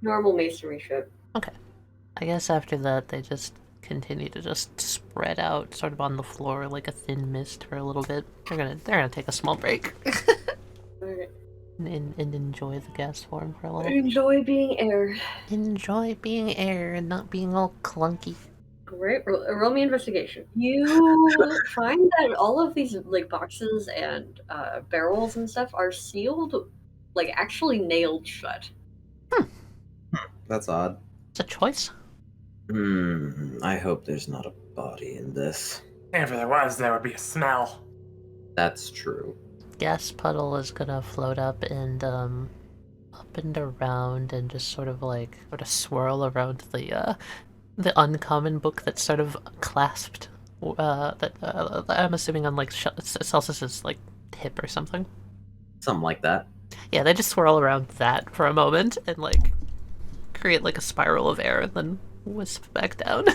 normal masonry shit. Okay. I guess after that they just continue to just spread out sort of on the floor like a thin mist for a little bit. They're gonna take a small break. Alright. and enjoy the gas form for a little. Enjoy being air. Enjoy being air and not being all clunky. Alright, roll me investigation. You find that all of these like boxes and barrels and stuff are sealed, like actually nailed shut. That's odd. It's a choice. I hope there's not a body in this. If there was, there would be a smell. That's true. Gas puddle is gonna float up and around and just sort of swirl around the uncommon book that's sort of clasped that I'm assuming on like Celsus's like hip or something. Something like that. Yeah, they just swirl around that for a moment and like create like a spiral of air and then wisp back down.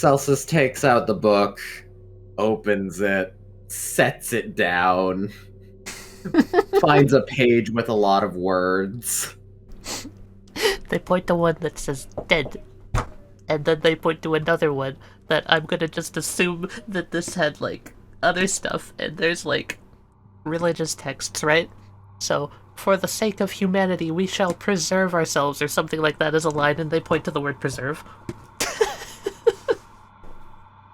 Celsus takes out the book, opens it, sets it down, finds a page with a lot of words. They point to one that says dead, and then they point to another one that I'm gonna just assume that this had, like, other stuff, and there's, like, religious texts, right? So, for the sake of humanity, we shall preserve ourselves, or something like that as a line, and they point to the word preserve.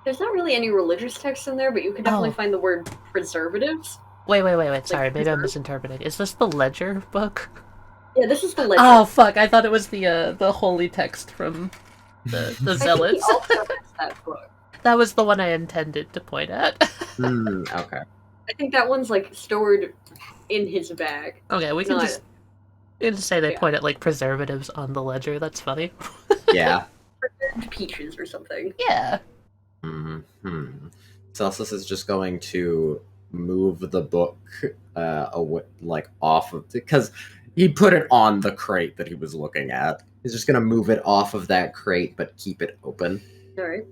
There's not really any religious text in there, but you can definitely Oh. find the word preservatives. Wait, sorry, maybe I'm misinterpreting. Is this the ledger book? Yeah, this is the ledger. Oh, fuck, I thought it was the holy text from the I think he Zealots. also has that book. That was the one I intended to point at. Okay. I think that one's like stored in his bag. Okay, we can Not- just say they Yeah. point at, like, preservatives on the ledger. That's funny. Yeah. peaches or something. Yeah. Celsus is just going to move the book away, like off of, because he put it on the crate that he was looking at. He's just going to move it off of that crate, but keep it open. All right.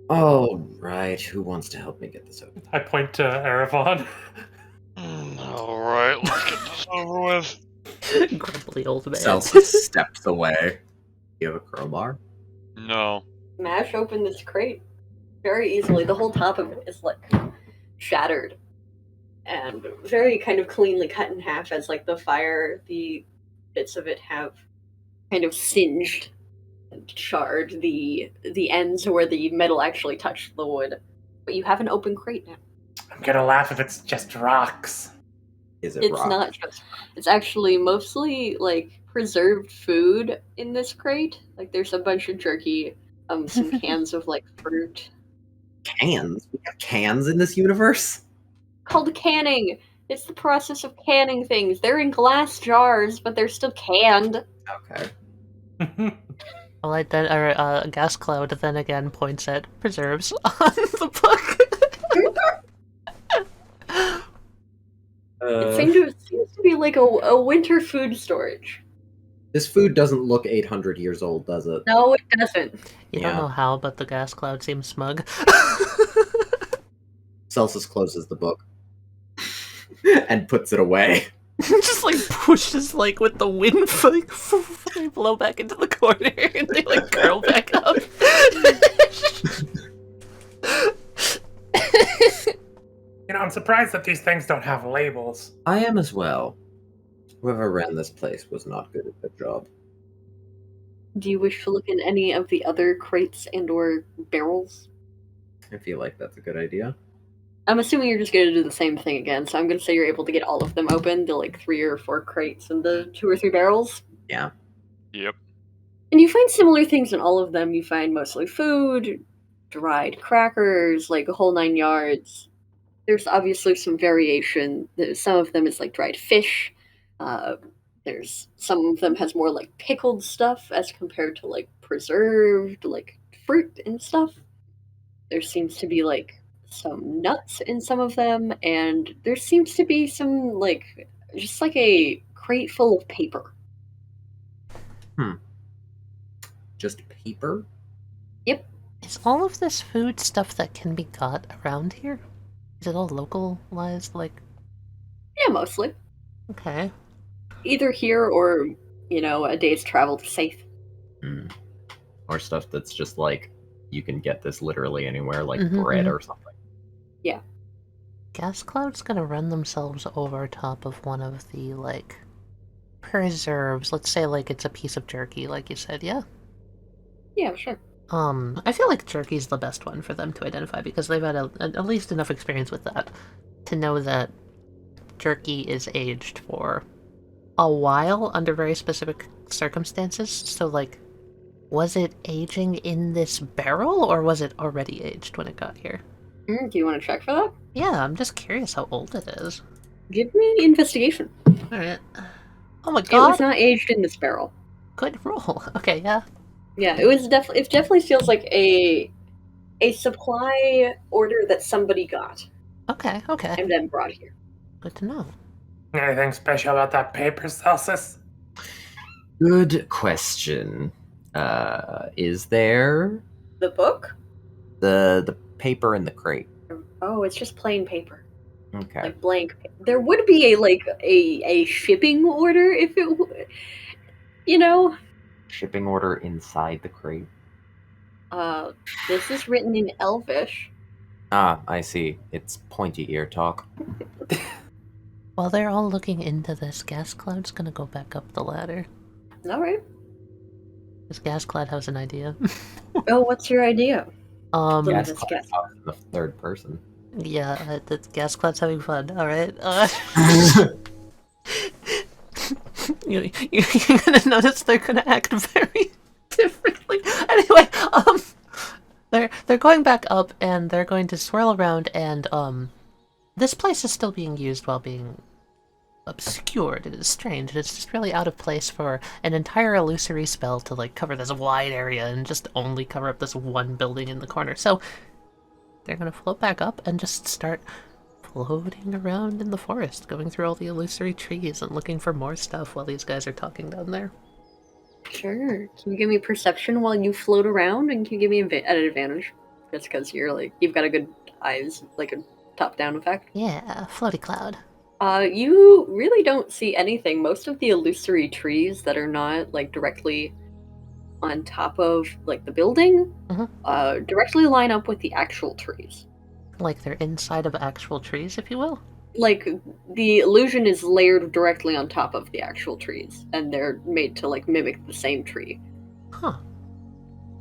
Oh, right. Who wants to help me get this open? I point to Erevan. Alright, let's get this over with. Grumpy old man. Celsus steps away. You have a crowbar? No. Smash open this crate very easily. The whole top of it is like shattered and very kind of cleanly cut in half as like the bits of it have kind of singed and charred the ends where the metal actually touched the wood. But you have an open crate now. I'm gonna laugh if it's just rocks. Is it It's rock? not just. It's actually mostly like preserved food in this crate. Like there's a bunch of jerky, some cans of like fruit. Cans? We have cans in this universe? Called canning. It's the process of canning things. They're in glass jars, but they're still canned. Okay. Light then, or gas cloud then again points at preserves on the book. It seems to be like a winter food storage. This food doesn't look 800 years old, does it? No, it doesn't. You Yeah. don't know how, but the gas cloud seems smug. Celsus closes the book and puts it away. Just like pushes like with the wind, like they blow back into the corner and they like curl back up. You know, I'm surprised that these things don't have labels. I am as well. Whoever ran this place was not good at their job. Do you wish to look in any of the other crates and/or barrels? I feel like that's a good idea. I'm assuming you're just going to do the same thing again, so I'm going to say you're able to get all of them open, the like 3 or 4 crates and the 2 or 3 barrels. Yeah. Yep. And you find similar things in all of them. You find mostly food, dried crackers, like a whole 9 yards. There's obviously some variation. Some of them is like dried fish. There's some of them has more like pickled stuff as compared to like preserved like fruit and stuff. There seems to be like some nuts in some of them, and there seems to be some like just like a crate full of paper. Just paper? Is all of this food stuff that can be got around here? Is it all localized? Like, Yeah, mostly. okay. Either here or, you know, a day's travel to safe. Or stuff that's just like, you can get this literally anywhere, like Mhm, bread mhm. or something. Gas Cloud's gonna run themselves over top of one of the, like, preserves. Let's say, like, it's a piece of jerky, like you said, yeah? Yeah, sure. I feel like jerky's the best one for them to identify because they've had at least enough experience with that to know that jerky is aged for a while under very specific circumstances. So, like, was it aging in this barrel or was it already aged when it got here? Do you want to check for that? Yeah, I'm just curious how old it is. Give me investigation. Alright. Oh my It god, was not aged in this barrel. good roll. Okay, yeah. Yeah, it was definitely. It definitely feels like a supply order that somebody got Okay. and then brought here. Good to know. Anything special about that paper, Celsus? Good question. Is there? The book? The paper in the crate. Oh, it's just plain paper. Okay. Like blank. There would be a shipping order if it, you know. Shipping order inside the crate. This is written in Elvish. Ah, I see. It's pointy ear talk. While they're all looking into this, Gas Cloud's gonna go back up the ladder. All right. Because Gas Cloud has an idea. Oh, what's your idea? Gas Let's Cloud guess. talks in the third person. Yeah, the Gas Cloud's having fun. Alright. You're gonna notice they're gonna act very differently. Anyway, they're going back up and they're going to swirl around and this place is still being used while being obscured. It is strange. It's just really out of place for an entire illusory spell to like cover this wide area and just only cover up this one building in the corner. So they're gonna float back up and just start floating around in the forest, going through all the illusory trees and looking for more stuff while these guys are talking down there. Sure. Can you give me perception while you float around, and can you give me an advantage? Just because you've got a good eyes, like a top-down effect. Yeah, floaty cloud. You really don't see anything. Most of the illusory trees that are not like directly on top of like the building, directly line up with the actual trees. Like they're inside of actual trees, if you will? Like, the illusion is layered directly on top of the actual trees, and they're made to, like, mimic the same tree. Huh.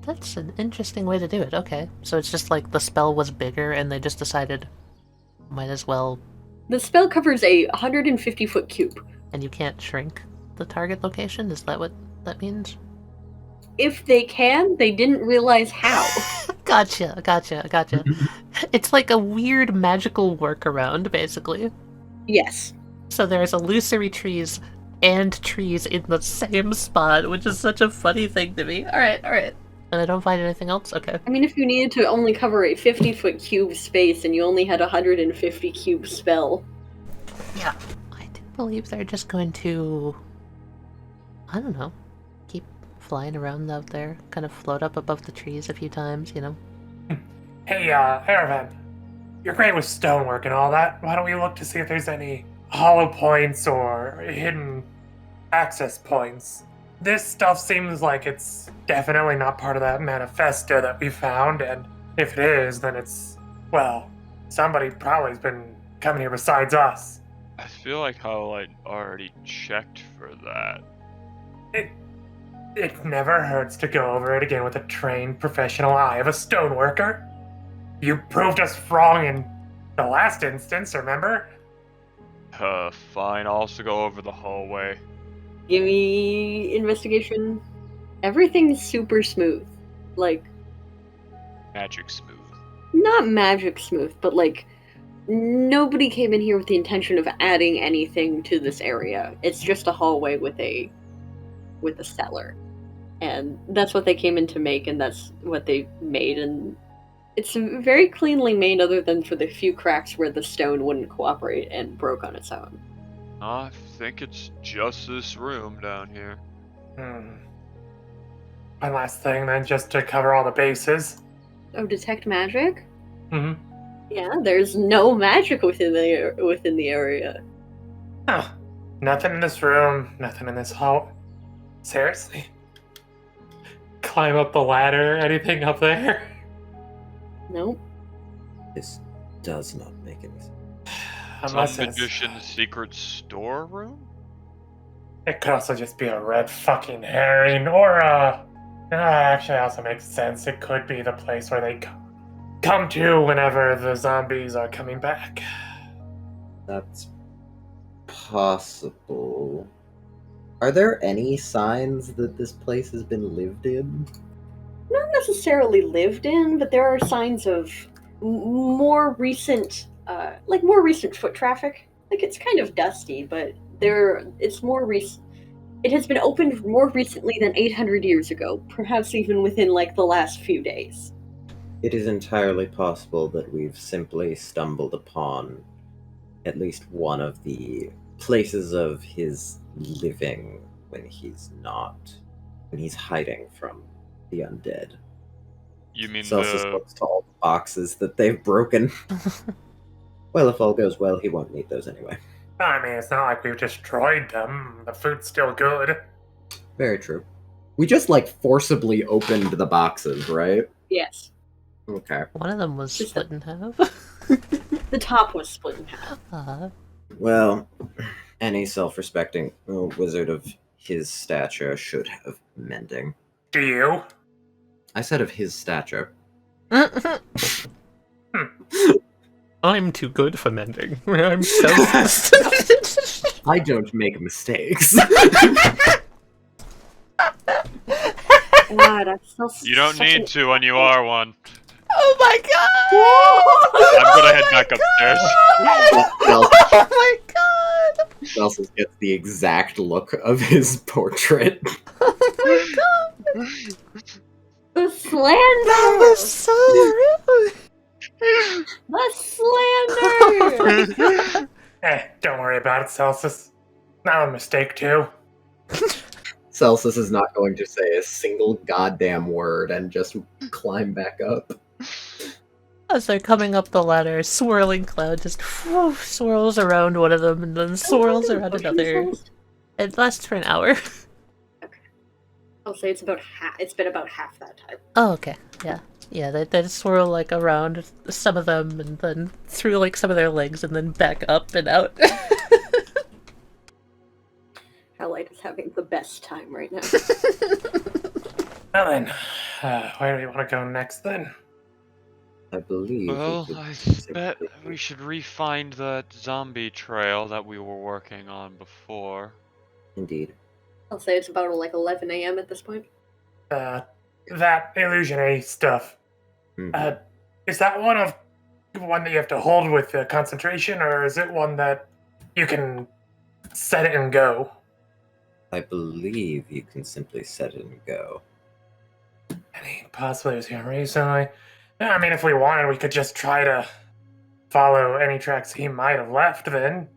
That's an interesting way to do it. Okay. So it's just like the spell was bigger and they just decided, might as well... The spell covers a 150-foot cube. And you can't shrink the target location? Is that what that means? If they can, they didn't realize how. Gotcha. It's like a weird magical workaround, basically. Yes. So there's illusory trees and trees in the same spot, which is such a funny thing to me. Alright. And I don't find anything else? Okay. I mean, if you needed to only cover a 50-foot cube space and you only had a 150 cube spell. Yeah. I do believe they're just going to... I don't know. Keep flying around out there. Kind of float up above the trees a few times, you know? Hey, Erevan, you're great with stonework and all that. Why don't we look to see if there's any hollow points or hidden access points? This stuff seems like it's definitely not part of that manifesto that we found, and if it is, then it's, well, somebody probably has been coming here besides us. I feel like Howlite already checked for that. It never hurts to go over it again with a trained professional eye of a stoneworker. You proved us wrong in the last instance, remember? Fine, I'll also go over the hallway. Give me investigation. Everything's super smooth. Like, Magic smooth. not magic smooth, but like, nobody came in here with the intention of adding anything to this area. It's just a hallway with a cellar. And that's what they came in to make, and that's what they made, and it's very cleanly made other than for the few cracks where the stone wouldn't cooperate and broke on its own. I think it's just this room down here. One last thing then, just to cover all the bases. Oh, detect magic? Mm-hmm. Yeah, there's no magic within the area. Huh. Nothing in this room, nothing in this hall. Seriously? Climb up the ladder, anything up there? Nope. This does not make any sense. Unless Some it's... magician's secret storeroom? It could also just be a red fucking herring, or actually also makes sense. It could be the place where they come to whenever the zombies are coming back. That's possible. Are there any signs that this place has been lived in? Not necessarily lived in, but there are signs of more recent foot traffic. Like, it's kind of dusty, but it's more recent. It has been opened more recently than 800 years ago, perhaps even within like the last few days. It is entirely possible that we've simply stumbled upon at least one of the places of his living when he's hiding from the undead. You mean Celsus the... looks to all the boxes that they've broken. Well, if all goes well, he won't need those anyway. I mean, it's not like we've destroyed them. The food's still good. Very true. We just, like, forcibly opened the boxes, right? Yes. Okay. One of them was Just split in half. The top was split in half. Well, any self-respecting wizard of his stature should have mending. Do you? I said of his stature. I'm too good for mending. I'm so. I don't make mistakes. God, You don't need to when you are one. Oh my god! I'm gonna head back upstairs. Oh my god! Celsus gets the exact look of his portrait. Oh my god! The slander! That was so rude! The slander! Don't worry about it, Celsus. Not a mistake, too. Celsus is not going to say a single goddamn word and just climb back up. As they're coming up the ladder, a swirling cloud just swirls around one of them and then swirls around another. It lasts for an hour. I'll say it's about it's been about half that time. Oh, okay. Yeah. Yeah, they swirl like around some of them and then through like some of their legs and then back up and out. Howlite is having the best time right now. Well then, where do we want to go next then? I believe. Well, I bet we should re-find that zombie trail that we were working on before. Indeed. I'll say it's about like 11 a.m. at this point. That illusionary stuff. Mhm. Is that one that you have to hold with concentration, or is it one that you can set it and go? I believe you can simply set it and go. And he possibly was here recently. I mean, if we wanted, we could just try to follow any tracks he might have left then,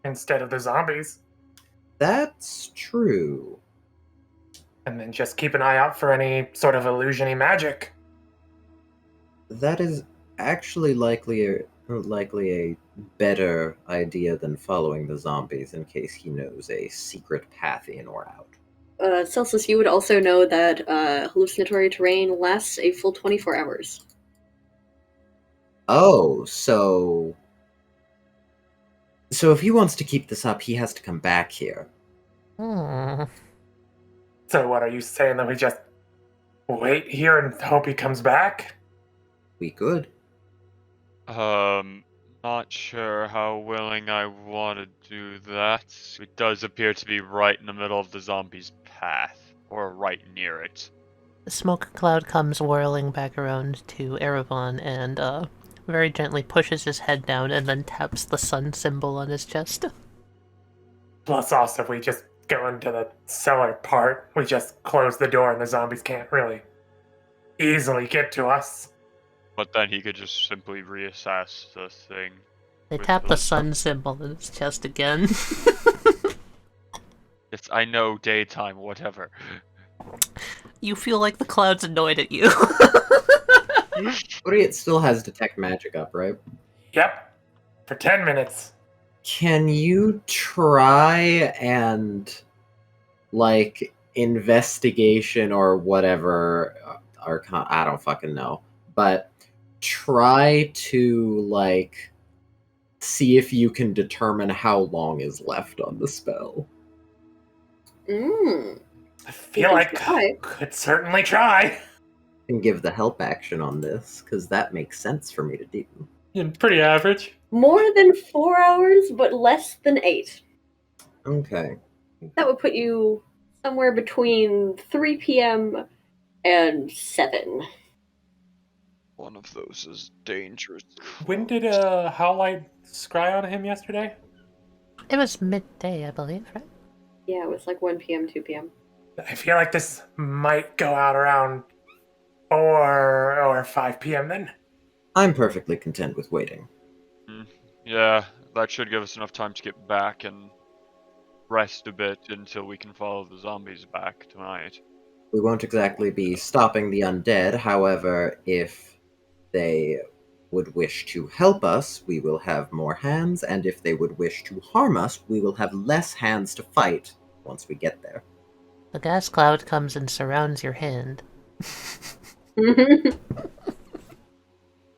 instead of the zombies. That's true. And then just keep an eye out for any sort of illusion-y magic. That is actually likely a better idea than following the zombies in case he knows a secret path in or out. Celsus, you would also know that hallucinatory terrain lasts a full 24 hours. Oh, so if he wants to keep this up, he has to come back here. Hmm. So what, are you saying that we just wait here and hope he comes back? We could. Not sure how willing I want to do that. It does appear to be right in the middle of the zombie's path, or right near it. The smoke cloud comes whirling back around to Erevan and very gently pushes his head down and then taps the sun symbol on his chest. Plus also, if we just go into the cellar part, we just close the door and the zombies can't really easily get to us. But then he could just simply reassess the thing. They with tap the sun symbol in his chest again. It's, I know, daytime, whatever. You feel like the cloud's annoyed at you. Uryte still has detect magic up, right? Yep. For 10 minutes. Can you try and, like, investigation or whatever, I don't fucking know, but try to, like, see if you can determine how long is left on the spell. Mmm. I feel like I could certainly try. And give the help action on this, because that makes sense for me to do. Yeah, pretty average. More than 4 hours, but less than 8. Okay. That would put you somewhere between 3 p.m. and 7. One of those is dangerous. When did Howlite scry on him yesterday? It was midday, I believe, right? Yeah, it was like 1 p.m., 2 p.m. I feel like this might go out around 4 or 5 p.m. then. I'm perfectly content with waiting. Yeah, that should give us enough time to get back and rest a bit until we can follow the zombies back tonight. We won't exactly be stopping the undead. However, if they would wish to help us, we will have more hands, and if they would wish to harm us, we will have less hands to fight once we get there. The gas cloud comes and surrounds your hand.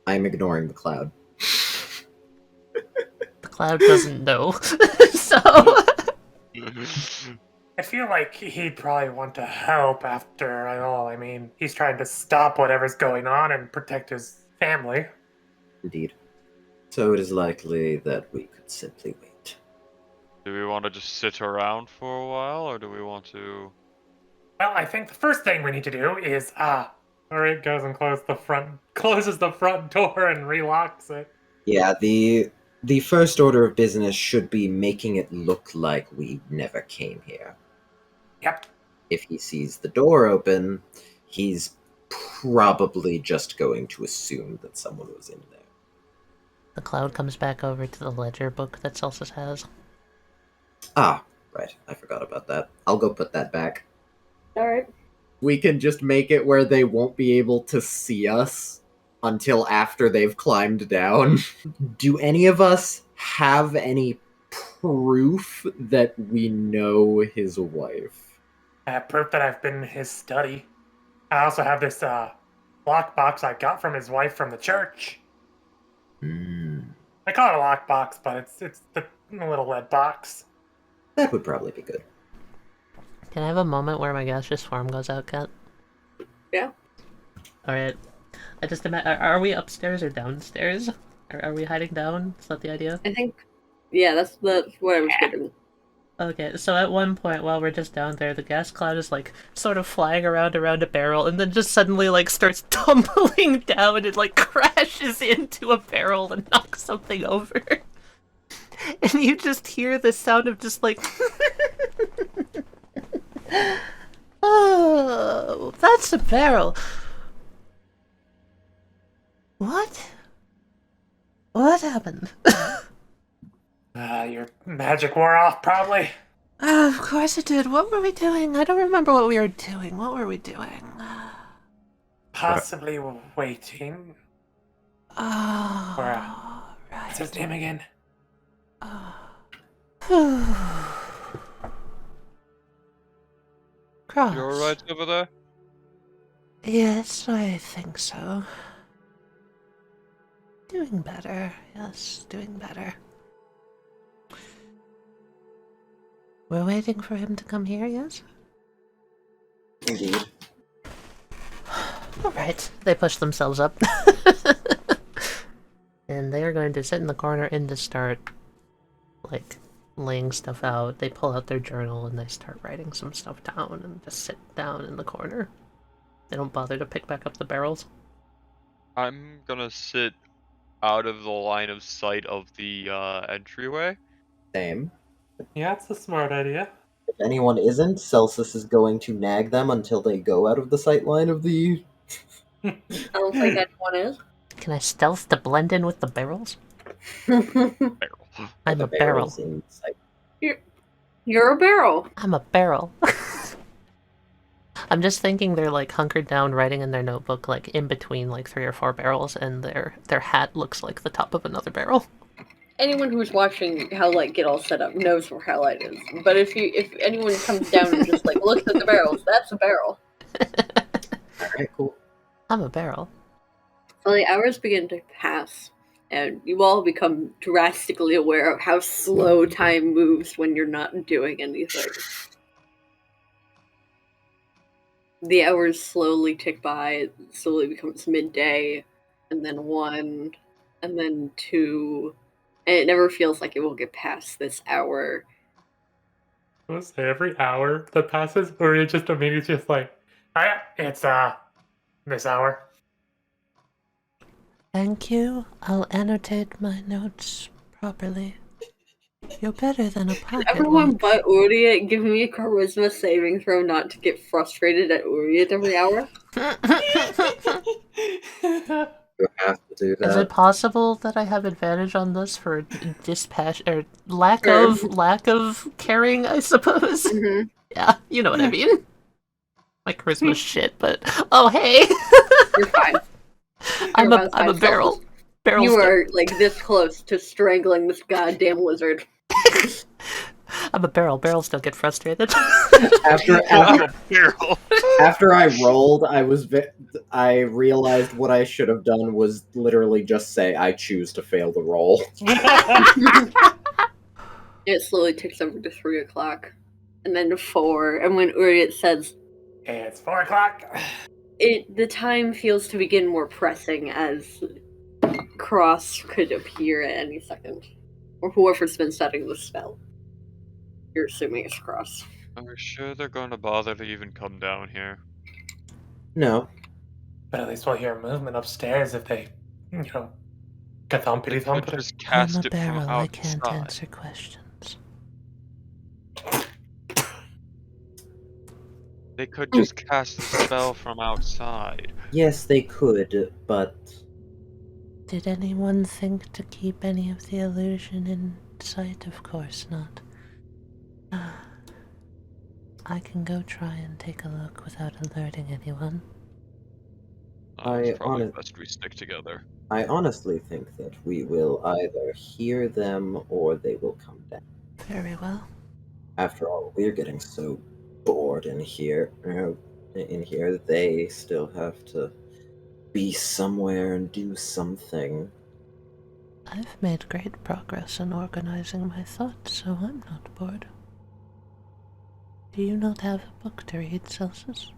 I'm ignoring the cloud. The cloud doesn't know. So... I feel like he'd probably want to help after all. I mean, he's trying to stop whatever's going on and protect his family. Indeed. So it is likely that we could simply wait. Do we want to just sit around for a while, or do we want to... Well, I think the first thing we need to do is, Uryte goes and closes the front door and relocks it. Yeah, the first order of business should be making it look like we never came here. Yep. If he sees the door open, he's probably just going to assume that someone was in there. The cloud comes back over to the ledger book that Celsus has. Ah, right. I forgot about that. I'll go put that back. Alright. We can just make it where they won't be able to see us until after they've climbed down. Do any of us have any proof that we know his wife? I have proof that I've been in his study. I also have this, lockbox I got from his wife from the church. I call it a lockbox, but it's the little lead box. That would probably be good. Can I have a moment where my gaseous form goes out, Kat? Yeah. Alright. I just imagine, are we upstairs or downstairs? Are we hiding down? Is that the idea? I think, yeah, that's what I was getting. Okay, so at one point while we're just down there, the gas cloud is like sort of flying around a barrel and then just suddenly like starts tumbling down and like crashes into a barrel and knocks something over. And you just hear the sound of just like oh, that's a barrel. What? What happened? Your magic wore off, probably. Of course it did. What were we doing? I don't remember what we were doing. What were we doing? Possibly waiting. Oh, What's right. his name again? Cross. You alright over there? Yes, I think so. Doing better. Yes, doing better. We're waiting for him to come here, yes? Indeed. Alright, they push themselves up. And they are going to sit in the corner and just start, like, laying stuff out. They pull out their journal and they start writing some stuff down and just sit down in the corner. They don't bother to pick back up the barrels. I'm gonna sit out of the line of sight of the entryway. Same. Yeah, it's a smart idea. If anyone isn't, Celsus is going to nag them until they go out of the sight line of the... I don't think anyone is. Can I stealth to blend in with the barrels? Barrel. I'm the a barrel. barrels in sight. You're a barrel. I'm a barrel. I'm just thinking they're like hunkered down writing in their notebook like in between like 3 or 4 barrels and their hat looks like the top of another barrel. Anyone who's watching Howlite get all set up knows where Howlite is. But if anyone comes down and just like looks at the barrels, that's a barrel. Alright, cool. I'm a barrel. So the hours begin to pass, and you all become drastically aware of how slow time moves when you're not doing anything. The hours slowly tick by, it slowly becomes midday, and then 1, and then 2, and it never feels like it will get past this hour. I would say every hour that passes, or it just immediately just like, it's this hour. Thank you. I'll annotate my notes properly. You're better than a pocket Everyone watch. but Uryte, give me a charisma saving throw not to get frustrated at Uryte every hour. You have to do Is that. it possible that I have advantage on this for dispatch or lack of caring, I suppose? Mm-hmm. Yeah, you know what I mean. My charisma's shit, but oh hey, You're fine. I'm You're a fine. barrel. Barrel's You are like this close to strangling this goddamn lizard. I'm a barrel. Barrels still get frustrated. After I'm a barrel. after I rolled, I realized what I should have done was literally just say I choose to fail the roll. It slowly ticks over to 3 o'clock, and then to 4. And when Uryte says, It's 4 o'clock. the time feels to begin more pressing as Cross could appear at any second, or whoever's been studying the spell. You're assuming it's Cross. Are we sure they're going to bother to even come down here? No. But at least we'll hear movement upstairs if they, kathumpity thump. Just I'm cast a it from barrel. I can't outside. answer questions. They could just cast the spell from outside. Yes, they could, but Did anyone think to keep any of the illusion in sight? Of course not. I can go try and take a look without alerting anyone. It's probably best we stick together. I honestly think that we will either hear them or they will come down. Very well. After all, we're getting so bored in here. They still have to be somewhere and do something. I've made great progress in organizing my thoughts, so I'm not bored. Do you not have a book to read, Celsus?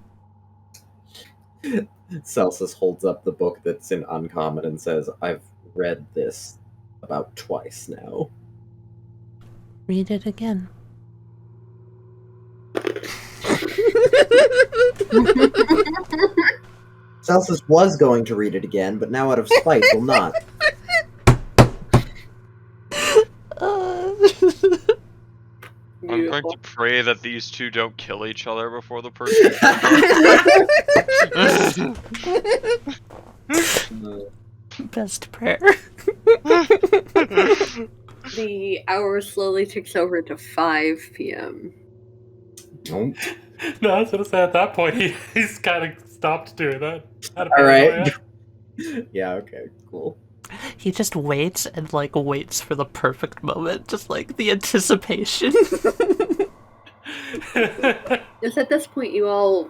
Celsus holds up the book that's in Uncommon and says, I've read this about twice now. Read it again. Celsus was going to read it again, but now out of spite will not. I'm going to pray that these two don't kill each other before the person. Best prayer. The hour slowly ticks over to 5 p.m. Nope. No, I was gonna say at that point he's kind of stopped doing that. All right. Yeah. Okay. Cool. He just waits and waits for the perfect moment, just the anticipation. It's at this point you all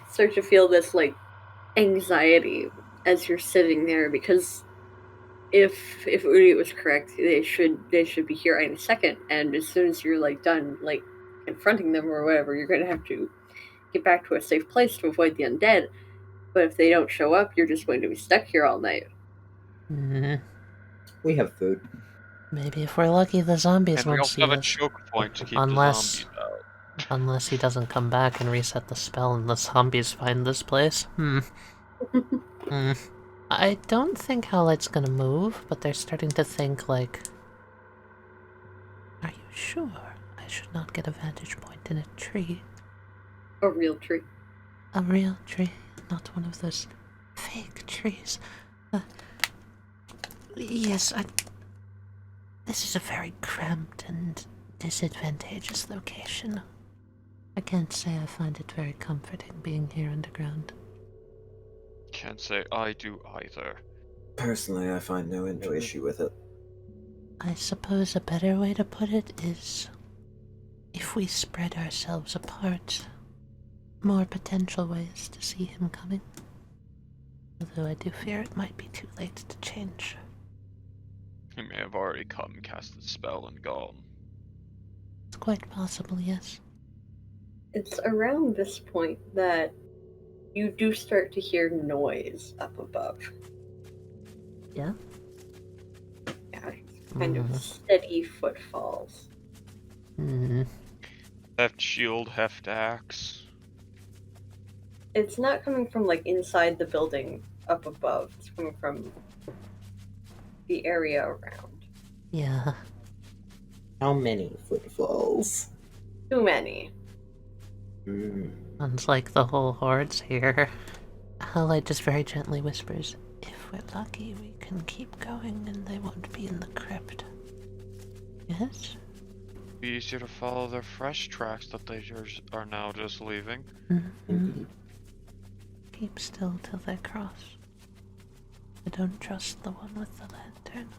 start to feel this anxiety as you're sitting there, because if Uryte was correct, they should be here any second, and as soon as you're done confronting them or whatever, you're going to have to get back to a safe place to avoid the undead. But if they don't show up, you're just going to be stuck here all night. We have food. Maybe if we're lucky, the zombies And we won't also see have a us. choke point to keep Unless- the zombies out. Unless he doesn't come back and reset the spell and the zombies find this place. I don't think Howlite's gonna move, but they're starting to think are you sure I should not get a vantage point in a tree? A real tree. A real tree, not one of those fake trees. Yes, this is a very cramped and disadvantageous location. I can't say I find it very comforting being here underground. Can't say I do either. Personally, I find no issue with it. I suppose a better way to put it is, if we spread ourselves apart, more potential ways to see him coming. Although I do fear it might be too late to change. He may have already come, cast the spell, and gone. It's quite possible, yes. It's around this point that you do start to hear noise up above. Yeah? Yeah, kind of steady footfalls. Heft shield, heft axe. It's not coming from inside the building up above. It's coming from the area around. Yeah. How many footfalls? Too many. Sounds like the whole horde's here. Howlite just very gently whispers, if we're lucky, we can keep going and they won't be in the crypt. Yes? Be easier to follow their fresh tracks that they are now just leaving. Mhm. Keep still till they cross. I don't trust the one with the lantern.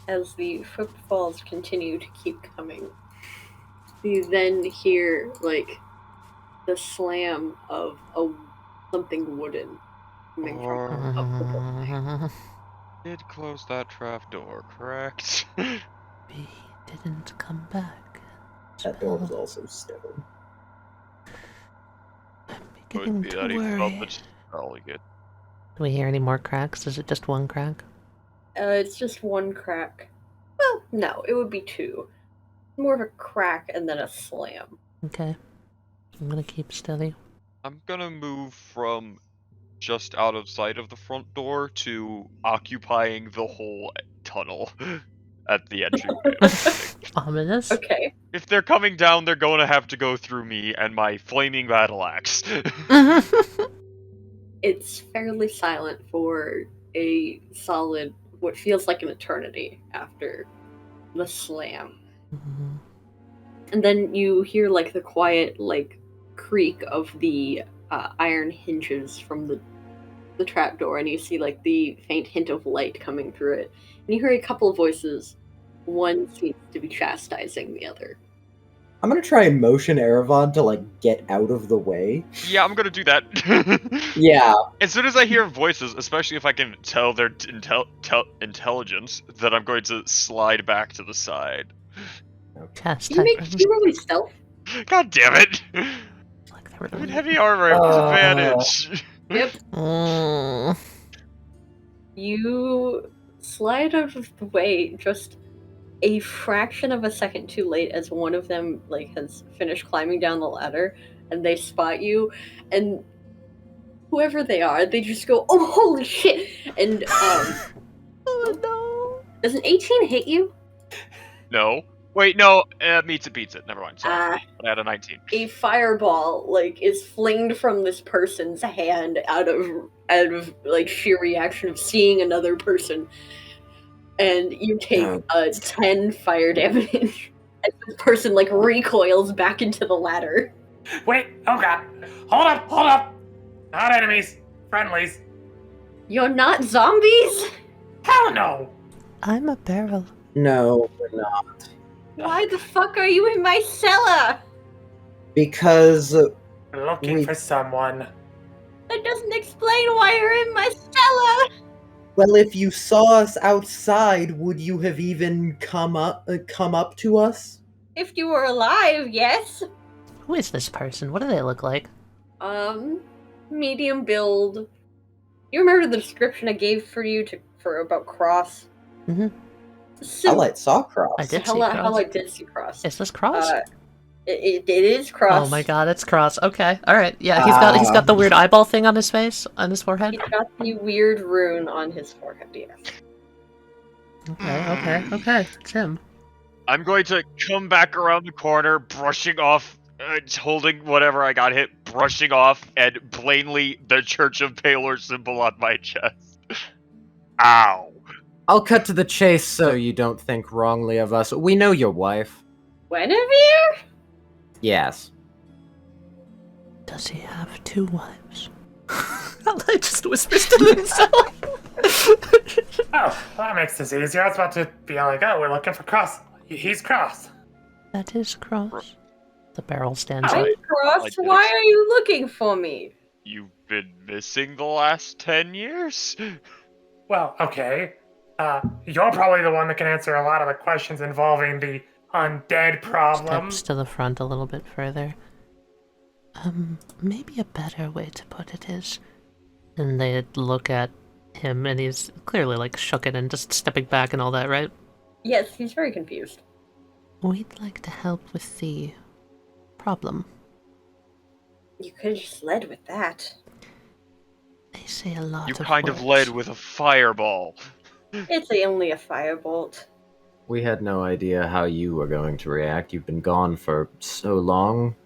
As the footfalls continue to keep coming, you then hear like the slam of something wooden coming from up the building. Did close that trap door, correct? We didn't come back. That door was also stone. I'm Would beginning be to that he felt worry. the probably good. Do we hear any more cracks? Is it just one crack? It's just one crack. Well, no, it would be two. More of a crack and then a slam. Okay. I'm gonna keep steady. I'm gonna move from just out of sight of the front door to occupying the whole tunnel at the entryway. Ominous. Okay. If they're coming down, they're going to have to go through me and my flaming battle axe. It's fairly silent for a solid, what feels like an eternity after the slam. Mhm. And then you hear like the quiet like creak of the iron hinges from the trapdoor, and you see like the faint hint of light coming through it. And you hear a couple of voices. One seems to be chastising the other. I'm gonna try and motion Erevan to like get out of the way. Yeah, I'm gonna do that. Yeah. As soon as I hear voices, especially if I can tell their intelligence, then I'm going to slide back to the side. You make really stealth. God damn it! Like they were I'm in heavy armor, I have disadvantage. Yep. Mm. You slide out of the way just a fraction of a second too late, as one of them like has finished climbing down the ladder, and they spot you, and whoever they are, they just go, "Oh, holy shit!" And Oh no. does an 18 hit you? No. Wait, no, meets it, beats it. Never mind, sorry. Ah. I had a 19. A fireball like is flinged from this person's hand out of like sheer reaction of seeing another person, and you take 10 fire damage as this person like recoils back into the ladder. Wait, oh god. Hold up! Not enemies, friendlies. You're not zombies? Hell no! I'm a barrel. No, we're not. Why the fuck are you in my cellar? Because Looking for someone. That doesn't explain why you're in my cellar. well, if you saw us outside, would you have even come up to us? If you were alive, yes. Who is this person? What do they look like? Medium build. You remember the description I gave for about Cross? Mhm. Howlite saw Cross. I did see Cross. Howlite did see Cross. Is this Cross? It is Cross. Oh my god, it's Cross. Okay, all right. Yeah, he's got the weird eyeball thing on his face, on his forehead. He's got the weird rune on his forehead. Yes. Okay. It's him. I'm going to come back around the corner, brushing off, holding whatever I got hit, brushing off, and plainly the Church of Palor symbol on my chest. Ow. I'll cut to the chase so you don't think wrongly of us. We know your wife. Guinevere? Yes. Does he have two wives? I just whispers to himself. Oh, that makes this easier. I was about to be like, oh, we're looking for Cross. He's Cross. That is Cross. The barrel stands Oh, up. Hey, Cross, why are you looking for me? You've been missing the last 10 years? Well, okay. You're probably the one that can answer a lot of the questions involving the undead problem. Steps to the front a little bit further. Maybe a better way to put it is... And they look at him, and he's clearly, like, shooken and just stepping back and all that, right? Yes, he's very confused. We'd like to help with the problem. You could have just led with that. They say a lot You of kind of words. led with a fireball. It's only a firebolt. We had no idea how you were going to react. You've been gone for so long.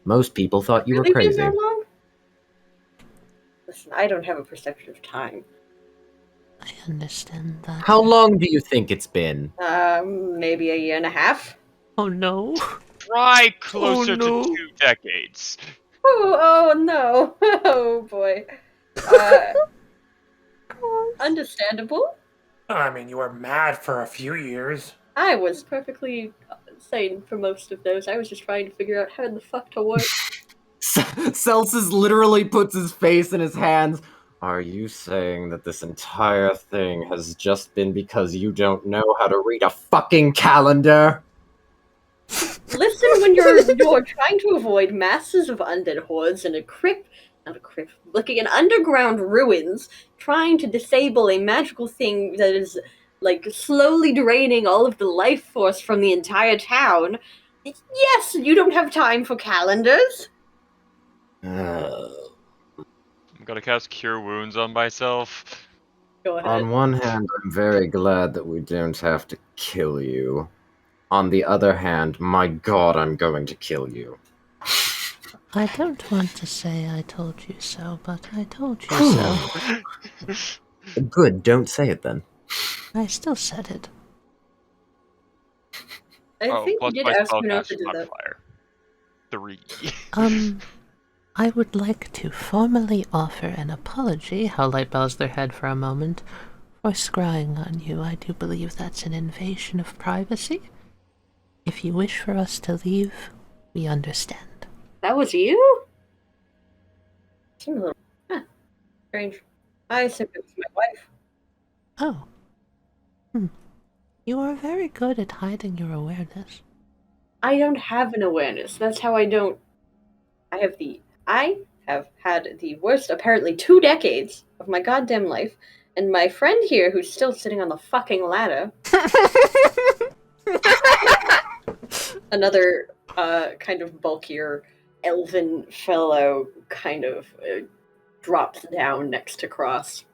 Most people thought you were Really been crazy. that long? Listen, I don't have a perception of time. I understand that. How long do you think it's been? Maybe a year and a half. Oh no. Try closer no. to 2 decades. Oh no. Oh boy. Understandable. I mean, you were mad for a few years. I was perfectly sane for most of those. I was just trying to figure out how the fuck to work. Celsus literally puts his face in his hands. Are you saying that this entire thing has just been because you don't know how to read a fucking calendar? Listen, when you're trying to avoid masses of undead hordes in a crypt, not a crypt, looking at underground ruins, trying to disable a magical thing that is like slowly draining all of the life force from the entire town. Yes, you don't have time for calendars. I'm gonna cast Cure Wounds on myself. Go ahead. On one hand, I'm very glad that we don't have to kill you. On the other hand, my god, I'm going to kill you. I don't want to say I told you so, but I told you so. Good, don't say it then. I still said it. I think you plus did my ask me not to spellcaster do that. modifier. 3. I would like to formally offer an apology. Howlite bows their head for a moment. For scrying on you, I do believe that's an invasion of privacy. If you wish for us to leave, we understand. That was you? Seems a little strange. I assumed it was my wife. Oh. You are very good at hiding your awareness. I don't have an awareness. That's how I don't. I have had the worst, apparently, 2 decades of my goddamn life, and my friend here, who's still sitting on the fucking ladder, another kind of bulkier elven fellow, kind of drops down next to Cross.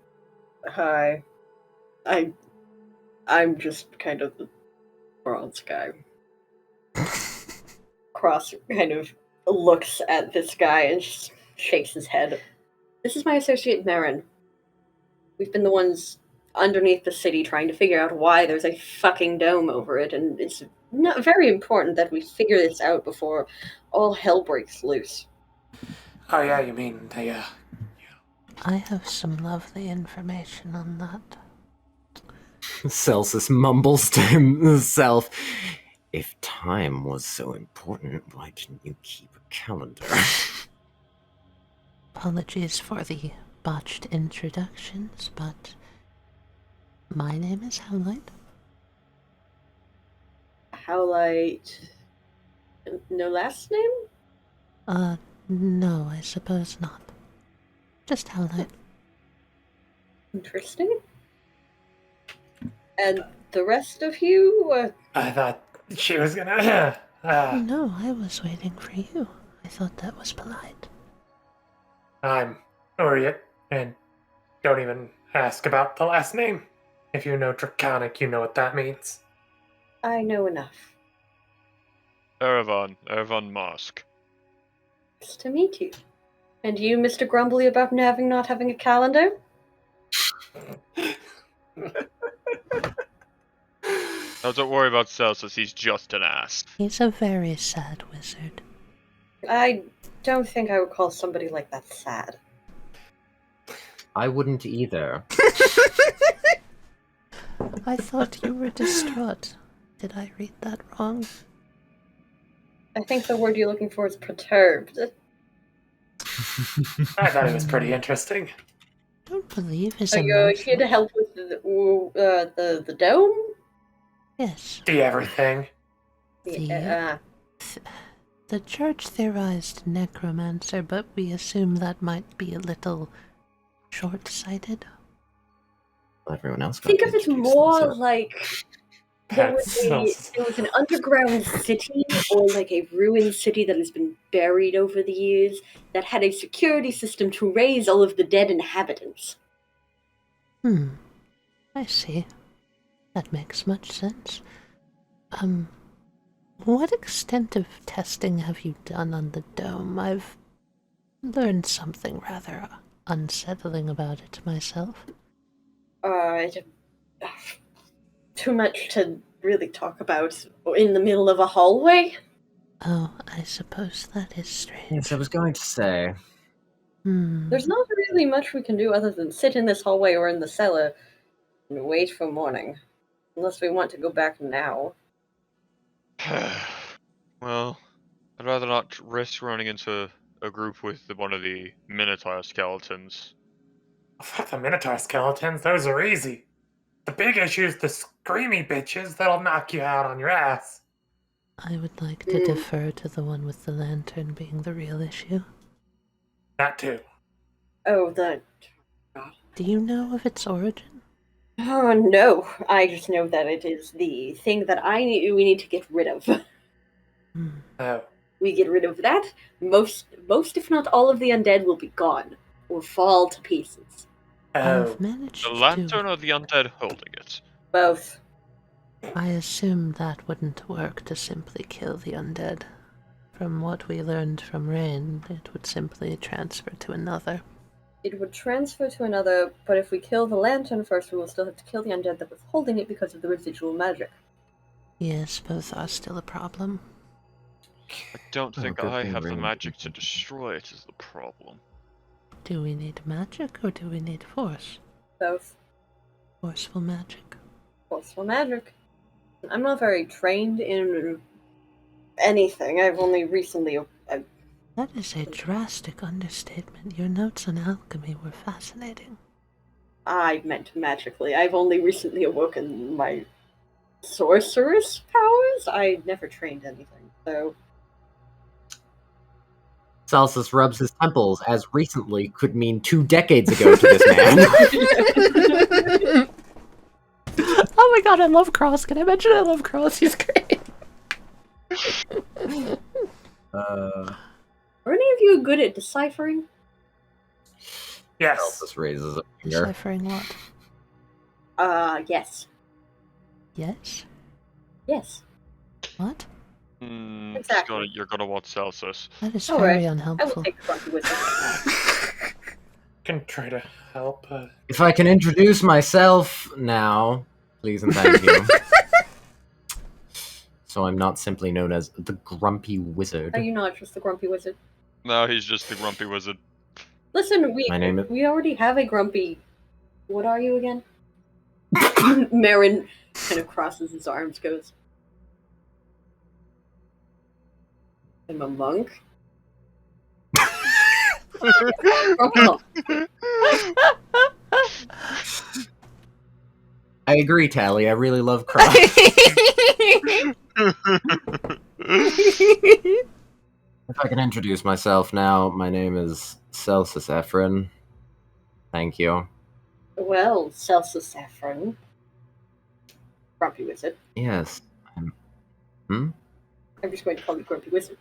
Hi. I'm just kind of the bronze guy. Cross kind of looks at this guy and just shakes his head. This is my associate Marin. We've been the ones underneath the city trying to figure out why there's a fucking dome over it, and it's not very important that we figure this out before all hell breaks loose. Oh yeah, you mean they, I have some lovely information on that. Celsus mumbles to himself. If time was so important, why didn't you keep a calendar? Apologies for the botched introductions, but my name is Howlite. Howlite. No last name? No, I suppose not. Just Howlite. Interesting. And the rest of you? I thought she was gonna. No, I was waiting for you. I thought that was polite. I'm Uryte, and don't even ask about the last name. If you know Draconic, you know what that means. I know enough. Erevan Mosk. Nice to meet you. And you, Mr. Grumbly, about not having a calendar? No, don't worry about Celsus, he's just an ass. He's a very sad wizard. I don't think I would call somebody like that sad. I wouldn't either. I thought you were distraught. Did I read that wrong? I think the word you're looking for is perturbed. I thought it was pretty interesting. I don't believe his Are you here to help with the dome? Yes. The everything. The church theorized necromancer, but we assume that might be a little short-sighted. Everyone else got Think of it introduced more themselves. like there was an underground city, or like a ruined city that has been buried over the years, that had a security system to raise all of the dead inhabitants. I see. That makes much sense. What extent of testing have you done on the dome? I've learned something rather unsettling about it myself. It's too much to really talk about in the middle of a hallway. Oh, I suppose that is strange. Yes, I was going to say. There's not really much we can do other than sit in this hallway or in the cellar and wait for morning. Unless we want to go back now. Well, I'd rather not risk running into a group with one of the Minotaur skeletons. Fuck the Minotaur skeletons, those are easy. The big issue is the screamy bitches that'll knock you out on your ass. I would like to defer to the one with the lantern being the real issue. That too. Oh, Do you know of its origin? Oh, no. I just know that it is the thing that we need to get rid of. Oh. We get rid of that, most if not all of the undead will be gone, or fall to pieces. Oh. I've managed The lantern to... or the undead holding it? Both. I assume that wouldn't work to simply kill the undead. From what we learned from Reine, it would simply transfer to another. It would transfer to another, but if we kill the lantern first, we will still have to kill the undead that was holding it because of the residual magic. Yes, both are still a problem. I don't think good I thing have the Reine magic can- to destroy it is the problem. Do we need magic or do we need force? Both. Forceful magic. Forceful magic. I'm not very trained in anything. I've only recently... That is a drastic understatement. Your notes on alchemy were fascinating. I meant magically. I've only recently awoken my sorceress powers. I never trained anything, so... Celsus rubs his temples, as recently could mean 2 decades ago to this man. Oh my god, I love Cross. Can I mention I love Cross? He's great. Are any of you good at deciphering? Yes. Celsus raises a finger. Deciphering what? Yes. Yes? Yes. What? Exactly. You're gonna want Celsus. That is All very right. I will unhelpful. take the grumpy wizard right now. Can try to help. If I can introduce myself now, please and thank you. So I'm not simply known as the Grumpy Wizard. Are you not just the grumpy wizard? No, he's just the grumpy wizard. Listen, My name is... we already have a grumpy... What are you again? Marin kind of crosses his arms, goes... I'm a monk? Oh, I agree, Tali. I really love Cross. If I can introduce myself now, my name is Celsus Ephron. Thank you. well, Celsus Saffron. Grumpy wizard. Yes. I'm just going to call you Grumpy Wizard.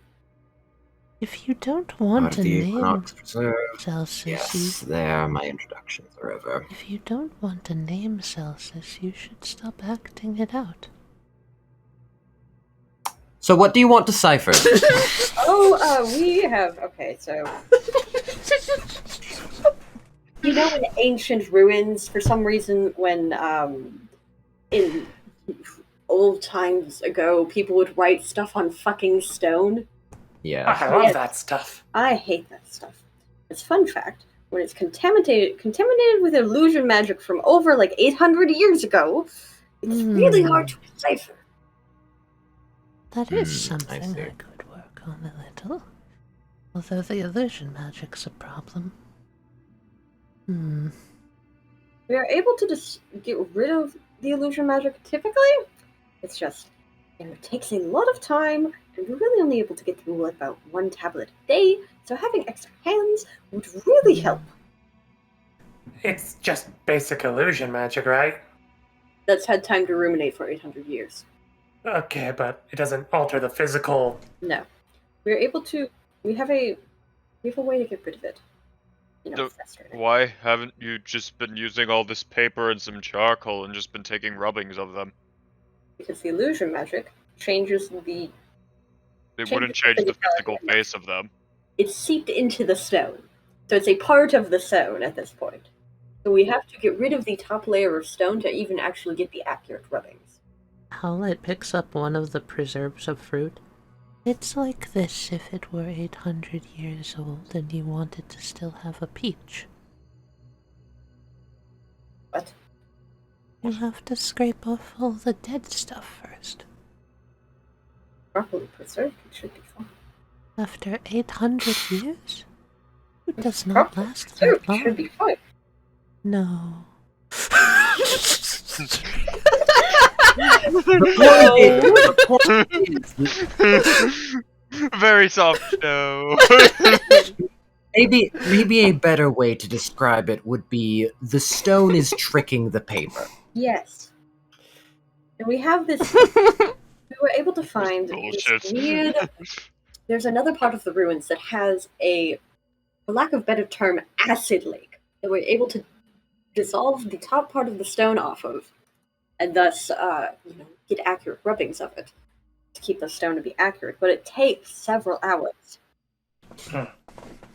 If you don't want a the name, Equinox Preserve. Celsus, Yes, there, my introductions are over. if you don't want a name, Celsus, you should stop acting it out. So what do you want to cipher? We have... Okay, so... You know in ancient ruins, for some reason, when, in old times ago, people would write stuff on fucking stone? Yeah. I love that stuff. I hate that stuff. It's a fun fact. When it's contaminated with illusion magic from over, 800 years ago, it's really hard to decipher. That is I something see. I could work on a little. Although the illusion magic's a problem. We are able to just get rid of the illusion magic typically. It's just, it takes a lot of time, and we're really only able to get through about 1 tablet a day, so having extra hands would really help. It's just basic illusion magic, right? That's had time to ruminate for 800 years. Okay, but it doesn't alter the physical. No. We're able to, we have a way to get rid of it. Frustrating. Why haven't you just been using all this paper and some charcoal and just been taking rubbings of them? Because the illusion magic changes the... It wouldn't change the physical face of them. It's seeped into the stone. So it's a part of the stone at this point. So we have to get rid of the top layer of stone to even actually get the accurate rubbings. Howlite picks up one of the preserves of fruit. It's like this if it were 800 years old and you wanted to still have a peach. What? You have to scrape off all the dead stuff first. Properly preserved, it should be fine. After 800 years? It does not Properly last preserved, that it should long. be fine. No. Very soft no. Maybe a better way to describe it would be the stone is tricking the paper. Yes. And we have this. We were able to find this Bullshit. weird. There's another part of the ruins that has a, for lack of a better term, acid lake that we're able to dissolve the top part of the stone off of, and thus, get accurate rubbings of it to keep the stone to be accurate. But it takes several hours.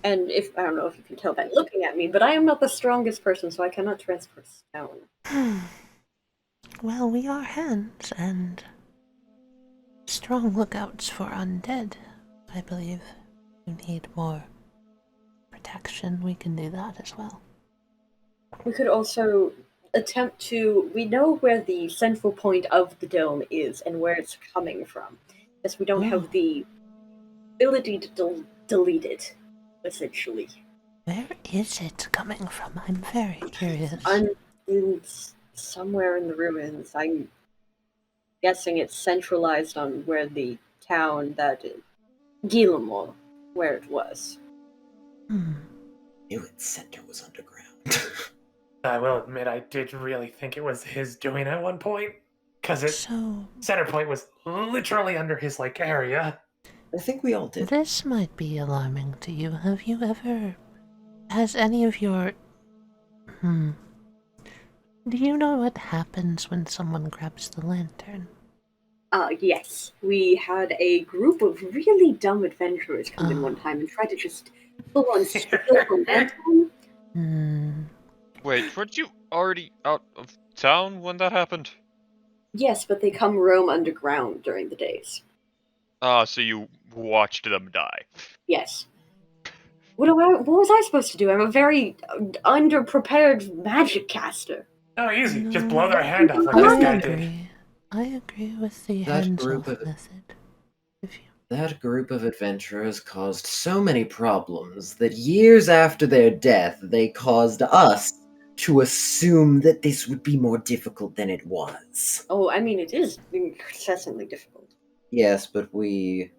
And I don't know if you can tell by looking at me, but I am not the strongest person, so I cannot transfer stone. Well, we are hands and strong lookouts for undead, I believe. You need more protection. We can do that as well. We could also attempt to. We know where the central point of the dome is and where it's coming from. Yes, we don't have the ability to delete it, essentially. Where is it coming from? I'm very curious. Somewhere in the ruins. I'm guessing it's centralized on where the town that is Gyla'moor, where it was. Knew its center was underground. I will admit, I did really think it was his doing at one point, because center point was literally under his area. I think we all did. This might be alarming to you. Has any of your... Do you know what happens when someone grabs the lantern? Yes. We had a group of really dumb adventurers come in one time and try to just full on steal the lantern. Wait, weren't you already out of town when that happened? Yes, but they come roam underground during the days. So you watched them die. Yes. What was I supposed to do? I'm a very underprepared magic caster. Oh, easy. Just blow their hand off like this guy did. I agree with the That hands-off group of- method. That group of adventurers caused so many problems that years after their death, they caused us to assume that this would be more difficult than it was. Oh, I mean, it is incessantly difficult. Yes, but we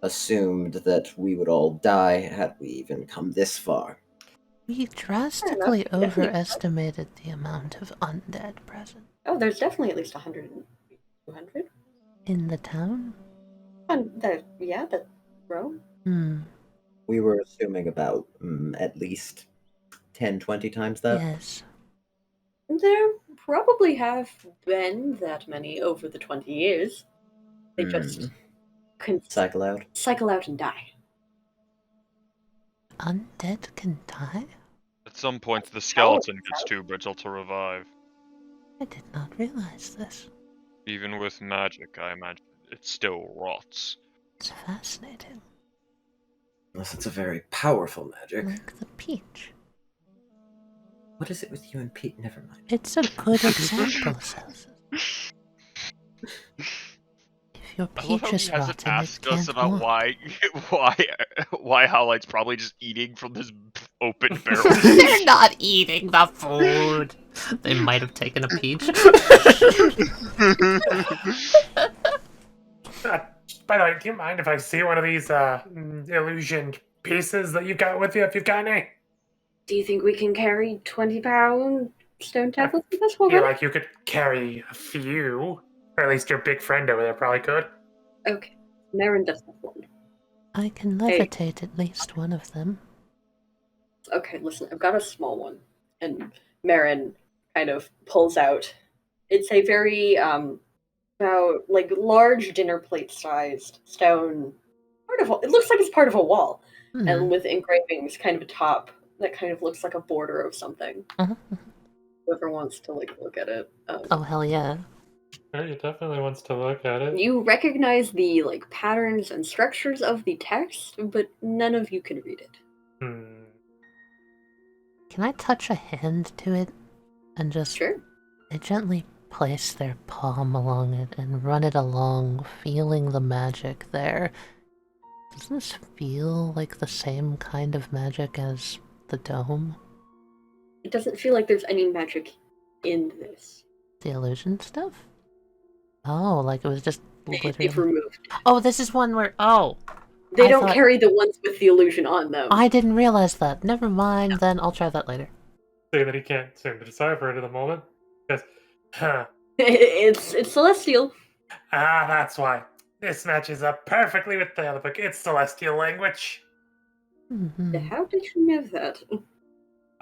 assumed that we would all die had we even come this far. We drastically overestimated the amount of undead present. Oh, there's definitely at least 100 and 200. In the town? That row. We were assuming about at least 10, 20 times that. Yes. There probably have been that many over the 20 years. They just cycle out and die. Undead can die? At some point, the skeleton gets too brittle to revive. I did not realize this. Even with magic, I imagine it still rots. It's fascinating. Unless it's a very powerful magic. Like the peach. What is it with you and Pete? Never mind. It's a good example, Celsus. If your peach is rotten, it asked us can't about walk. why Howlite's probably just eating from this open barrel. They're not eating the food. They might have taken a peach. By the way, do you mind if I see one of these illusion pieces that you've got with you, if you've got any? Do you think we can carry 20-pound stone tablets with us? I feel like you could carry a few. Or at least your big friend over there probably could. Okay. Marin does have one. I can levitate at least one of them. Okay, listen, I've got a small one. And Marin kind of pulls out. It's a very, about, large dinner plate-sized stone. It looks like it's part of a wall. And with engravings kind of atop that kind of looks like a border of something. whoever wants to look at it. Oh, hell yeah. He definitely wants to look at it. You recognize the patterns and structures of the text, but none of you can read it. Hmm. Can I touch a hand to it and just Sure. gently place their palm along it and run it along, feeling the magic there? Does this feel like the same kind of magic as the dome? It doesn't feel like there's any magic in this. The illusion stuff? Oh, like it was just They've literally... removed. Oh, this is one where... Oh! They I don't thought- carry the ones with the illusion on them. I didn't realize that. Never mind, then I'll try that later. Saying that he can't seem to decipher it at the moment. Because, It's celestial. that's why. This matches up perfectly with the other book. It's celestial language. Mm-hmm. How did you know that?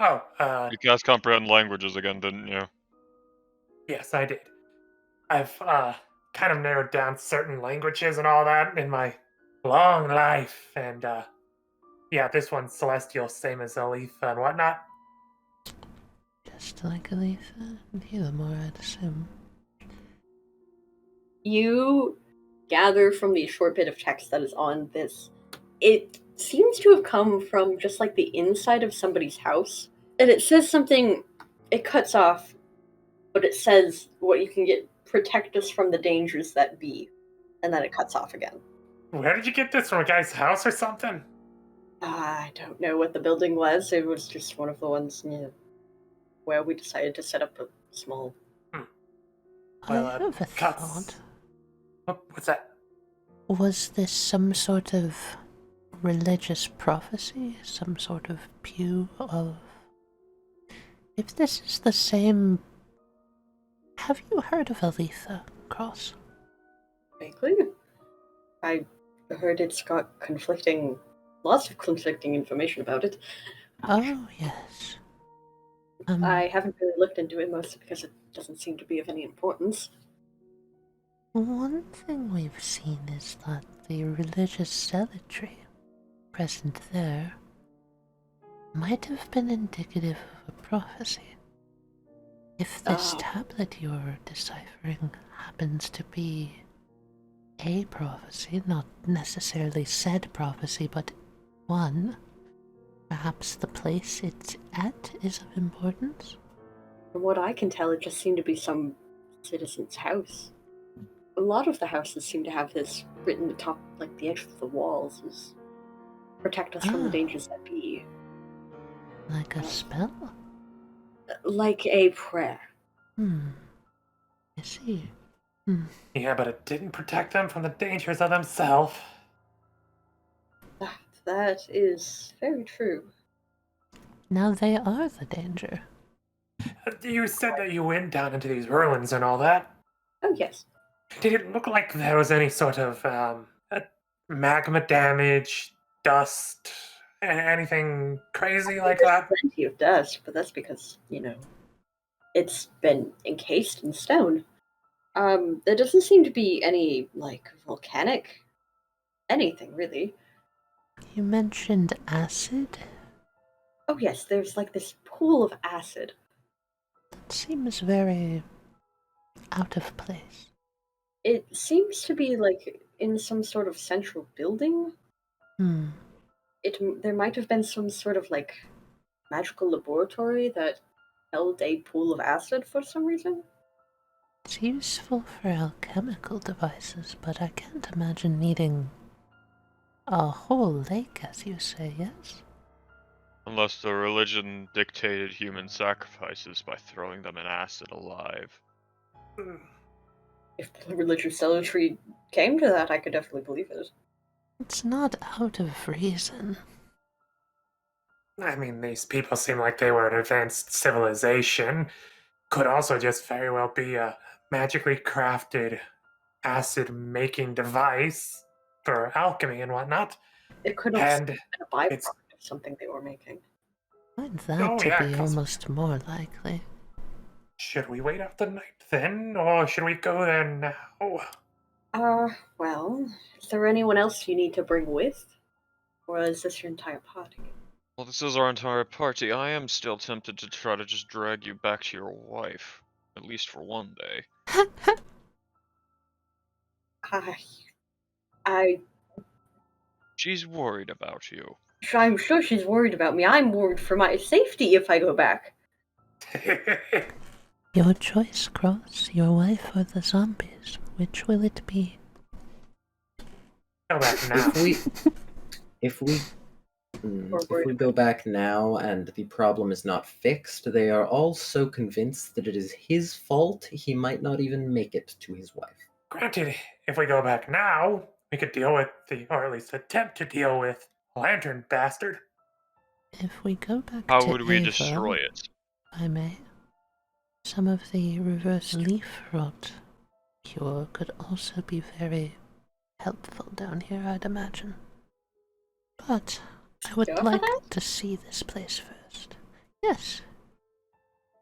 Oh, You guys comprehend languages again, didn't you? yes, I did. I've, kind of narrowed down certain languages and all that in my long life. And, yeah, this one's celestial, same as Aletha and whatnot. Just like Aletha and Gyla'moor, I'd assume. You gather from the short bit of text that is on this, it seems to have come from just the inside of somebody's house. And it says something, it cuts off, but it says what you can get, protect us from the dangers that be. And then it cuts off again. Where did you get this, from a guy's house or something? I don't know what the building was. It was just one of the ones where we decided to set up a small... Well, I have a cuts. thought. Oh, what's that? Was this some sort of religious prophecy? Some sort of pew of... If this is the same... Have you heard of Aletha, Cross? Vaguely. I heard it's got lots of conflicting information about it. Oh, yes. I haven't really looked into it, mostly because it doesn't seem to be of any importance. One thing we've seen is that the religious zealotry present there might have been indicative of a prophecy. If this tablet you're deciphering happens to be a prophecy, not necessarily said prophecy, but one, perhaps the place it's at is of importance? From what I can tell, it just seemed to be some citizen's house. A lot of the houses seem to have this written atop, the edge of the walls, is protect us from the dangers that be. Like a spell? Like a prayer. I see. Yeah, but it didn't protect them from the dangers of themselves. That is very true. Now they are the danger. You said that you went down into these ruins and all that. Oh, yes. Did it look like there was any sort of magma damage, dust, anything crazy like There's that? plenty of dust, but that's because, it's been encased in stone. There doesn't seem to be any, volcanic anything, really. You mentioned acid? Oh, yes, there's, this pool of acid. That seems very out of place. It seems to be, in some sort of central building. There might have been some sort of, magical laboratory that held a pool of acid for some reason. It's useful for alchemical devices, but I can't imagine needing a whole lake, as you say, yes? Unless the religion dictated human sacrifices by throwing them in acid alive. If the religious zealotry came to that, I could definitely believe it. It's not out of reason. I mean, these people seem like they were an advanced civilization. Could also just very well be a magically crafted acid-making device for alchemy and whatnot. It could also And have been a byproduct it's- of something they were making. Find that Oh, to yeah, be 'cause- almost more likely. Should we wait out the night then, or should we go there now? Well, is there anyone else you need to bring with? Or is this your entire party? Well, this is our entire party. I am still tempted to try to just drag you back to your wife. At least for one day. I She's worried about you. I'm sure she's worried about me. I'm worried for my safety if I go back. Your choice, Cross. Your wife or the zombies. Which will it be? Go back now. If we go back now and the problem is not fixed, they are all so convinced that it is his fault he might not even make it to his wife. Granted, if we go back now, we could deal with or at least attempt to deal with Lantern Bastard. If we go back How to would we Ava, destroy it? I may. Some of the reverse leaf rot cure could also be very helpful down here, I'd imagine. But I would like to see this place first. Yes.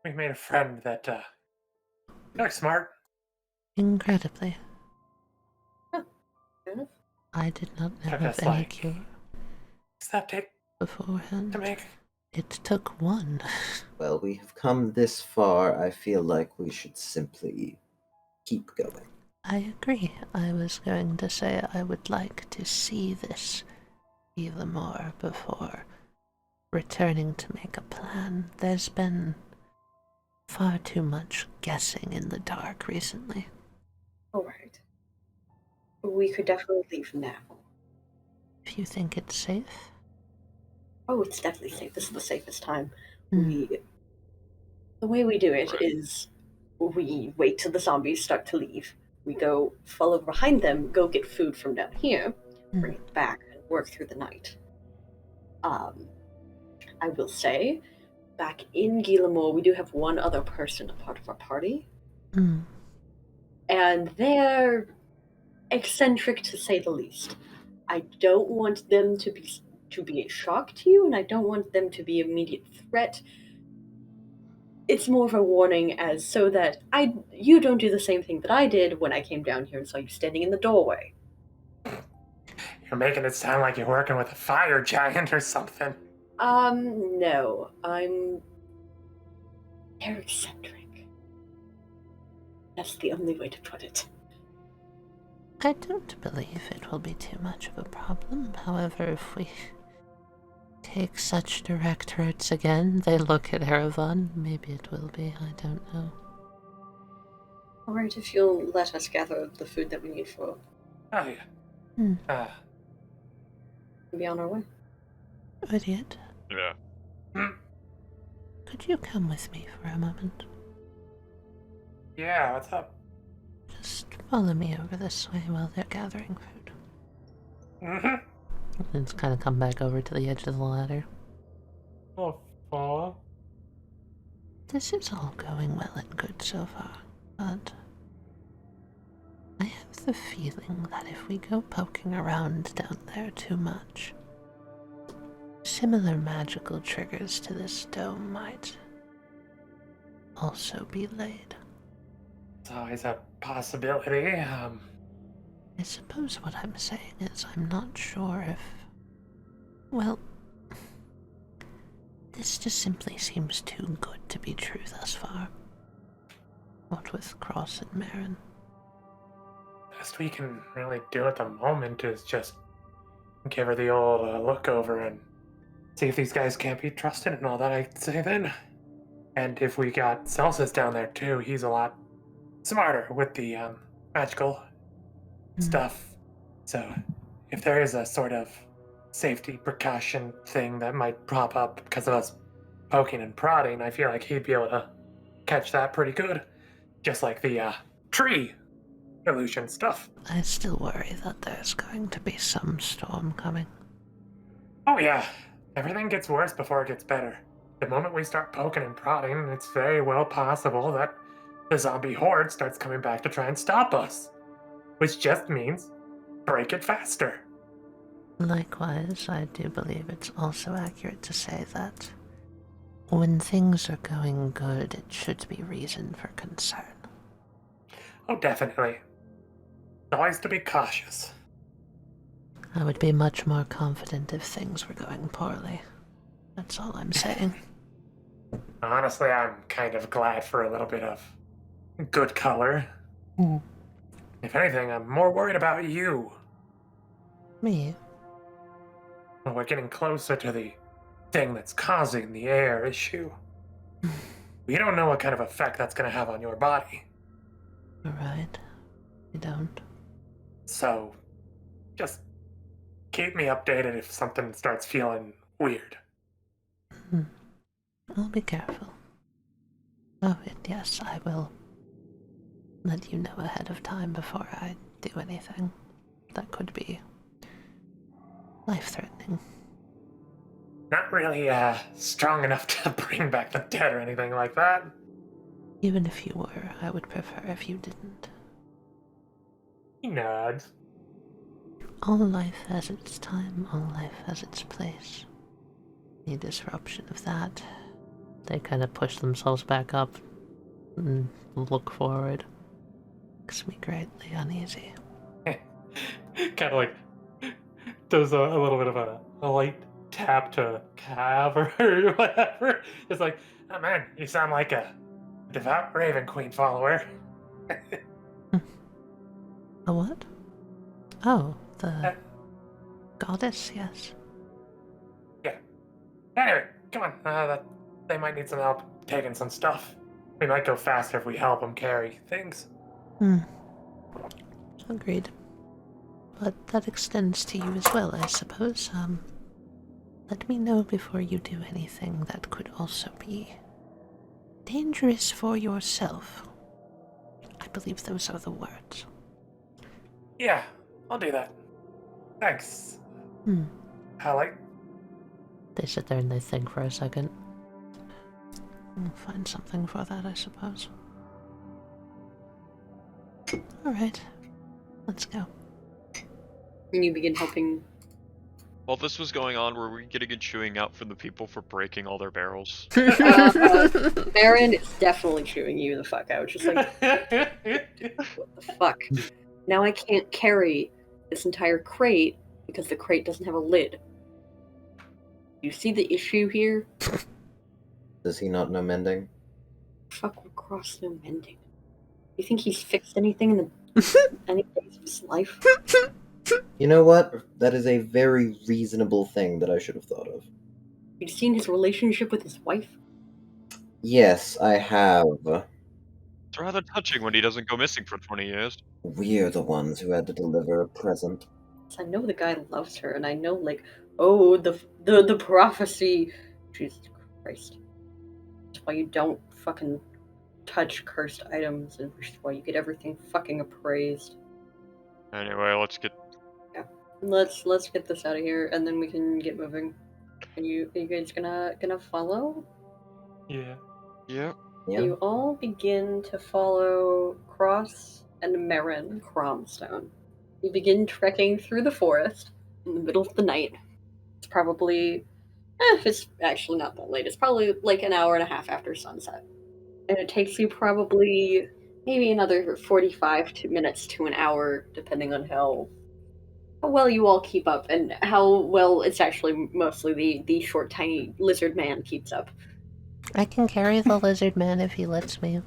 We made a friend that, you're smart. Incredibly. Huh. I did not know Took of us, any like, cure Except it beforehand. to make. It took one. Well, we have come this far. I feel like we should simply keep going. I agree. I was going to say I would like to see this Gyla'moor before returning to make a plan. There's been far too much guessing in the dark recently. Alright. We could definitely leave now. If you think it's safe. Oh, it's definitely safe. This is the safest time. Hmm. The way we do it Right. is we wait till the zombies start to leave. We go follow behind them, go get food from down here, bring it back, and work through the night. I will say, back in Gyla'moor, we do have one other person a part of our party, Hmm. and they're eccentric to say the least. I don't want them to be a shock to you, and I don't want them to be an immediate threat. It's more of a warning as so that you don't do the same thing that I did when I came down here and saw you standing in the doorway. You're making it sound like you're working with a fire giant or something. No. They're eccentric. That's the only way to put it. I don't believe it will be too much of a problem. However, if we take such directorates again, they look at Erevan. Maybe it will be, I don't know. Alright, if you'll let us gather the food that we need for Oh, yeah. Hmm. be on our way. Uryte, Yeah. could you come with me for a moment? Yeah, what's up? Just follow me over this way while they're gathering food. Mm-hmm. Let's kind of come back over to the edge of the ladder. Oh, follow. This is all going well and good so far, but I have the feeling that if we go poking around down there too much, similar magical triggers to this dome might also be laid. It's always a possibility. I suppose what I'm saying is I'm not sure if... Well, this just simply seems too good to be true thus far. What with Cross and Marin. Best we can really do at the moment is just give her the old look over and see if these guys can't be trusted and all that, I'd say then. And if we got Celsus down there too, he's a lot smarter with the magical stuff. So if there is a sort of safety precaution thing that might prop up because of us poking and prodding, I feel like he'd be able to catch that pretty good. Just like the tree illusion stuff. I still worry that there's going to be some storm coming. Oh yeah, everything gets worse before it gets better. The moment we start poking and prodding, it's very well possible that the zombie horde starts coming back to try and stop us. Which just means break it faster. Likewise, I do believe it's also accurate to say that when things are going good, it should be reason for concern. Oh, definitely. Always to be cautious. I would be much more confident if things were going poorly. That's all I'm saying. Honestly, I'm kind of glad for a little bit of good color. Hmm. If anything, I'm more worried about you. Me? Well, we're getting closer to the thing that's causing the air issue. We don't know what kind of effect that's going to have on your body. Alright. You don't. So, just keep me updated if something starts feeling weird. I'll be careful. Oh, and yes, I will let you know ahead of time before I do anything that could be life-threatening. Not really strong enough to bring back the dead or anything like that. Even if you were, I would prefer if you didn't. He nods. All life has its time, all life has its place. Any disruption of that, they kind of push themselves back up and look forward. Makes me greatly uneasy. Kind of like does a little bit of a light tap to calf or whatever. It's like, oh man, you sound like a devout Raven Queen follower. A what? Oh, the goddess, yes. Yeah. Anyway, come on. They might need some help taking some stuff. We might go faster if we help them carry things. Agreed. But that extends to you as well, I suppose. Let me know before you do anything that could also be dangerous for yourself. I believe those are the words. Yeah, I'll do that. Thanks. Howlite. They sit there and they think for a second. We'll find something for that, I suppose. Alright. Let's go. And you begin helping. While this was going on, were we getting a chewing out from the people for breaking all their barrels? Baron is definitely chewing you the fuck out. Just like, what the fuck? Now I can't carry this entire crate because the crate doesn't have a lid. You see the issue here? Does he not know mending? Fuck will cross no mending. You think he's fixed anything in any days of his life? You know what? That is a very reasonable thing that I should have thought of. You've seen his relationship with his wife? Yes, I have. It's rather touching when he doesn't go missing for 20 years. We're the ones who had to deliver a present. I know the guy loves her, and I know, like, oh, the prophecy. Jesus Christ. That's why you don't fucking touch cursed items, and that's why you get everything fucking appraised. Anyway, let's get... Let's get this out of here, and then we can get moving. Are you guys gonna follow? Yeah. Yep. Yeah. You all begin to follow Cross and Merrin Cromstone. You begin trekking through the forest in the middle of the night. It's probably, it's actually not that late. It's probably like an hour and a half after sunset. And it takes you probably maybe another 45 minutes to an hour, depending on how well you all keep up and how well it's actually mostly the short, tiny lizard man keeps up. I can carry the lizard man if he lets me.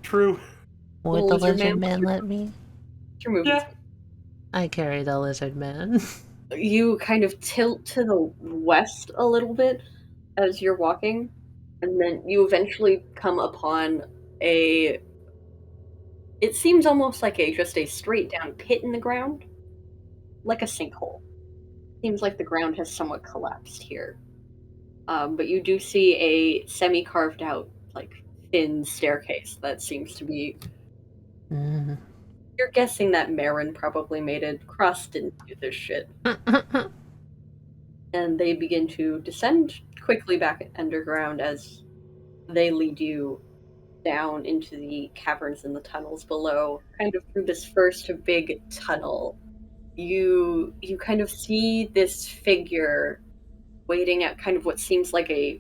True. Would the lizard man let me? Your movement. Yeah. I carry the lizard man. You kind of tilt to the west a little bit as you're walking, and then you eventually come upon it seems almost like just a straight down pit in the ground, like a sinkhole. Seems like the ground has somewhat collapsed here. But you do see a semi-carved out, like, thin staircase that seems to be... You're guessing that Merrin probably made it. Cross didn't do this shit. And they begin to descend quickly back underground as they lead you down into the caverns and the tunnels below. Kind of through this first big tunnel, you kind of see this figure waiting at kind of what seems like a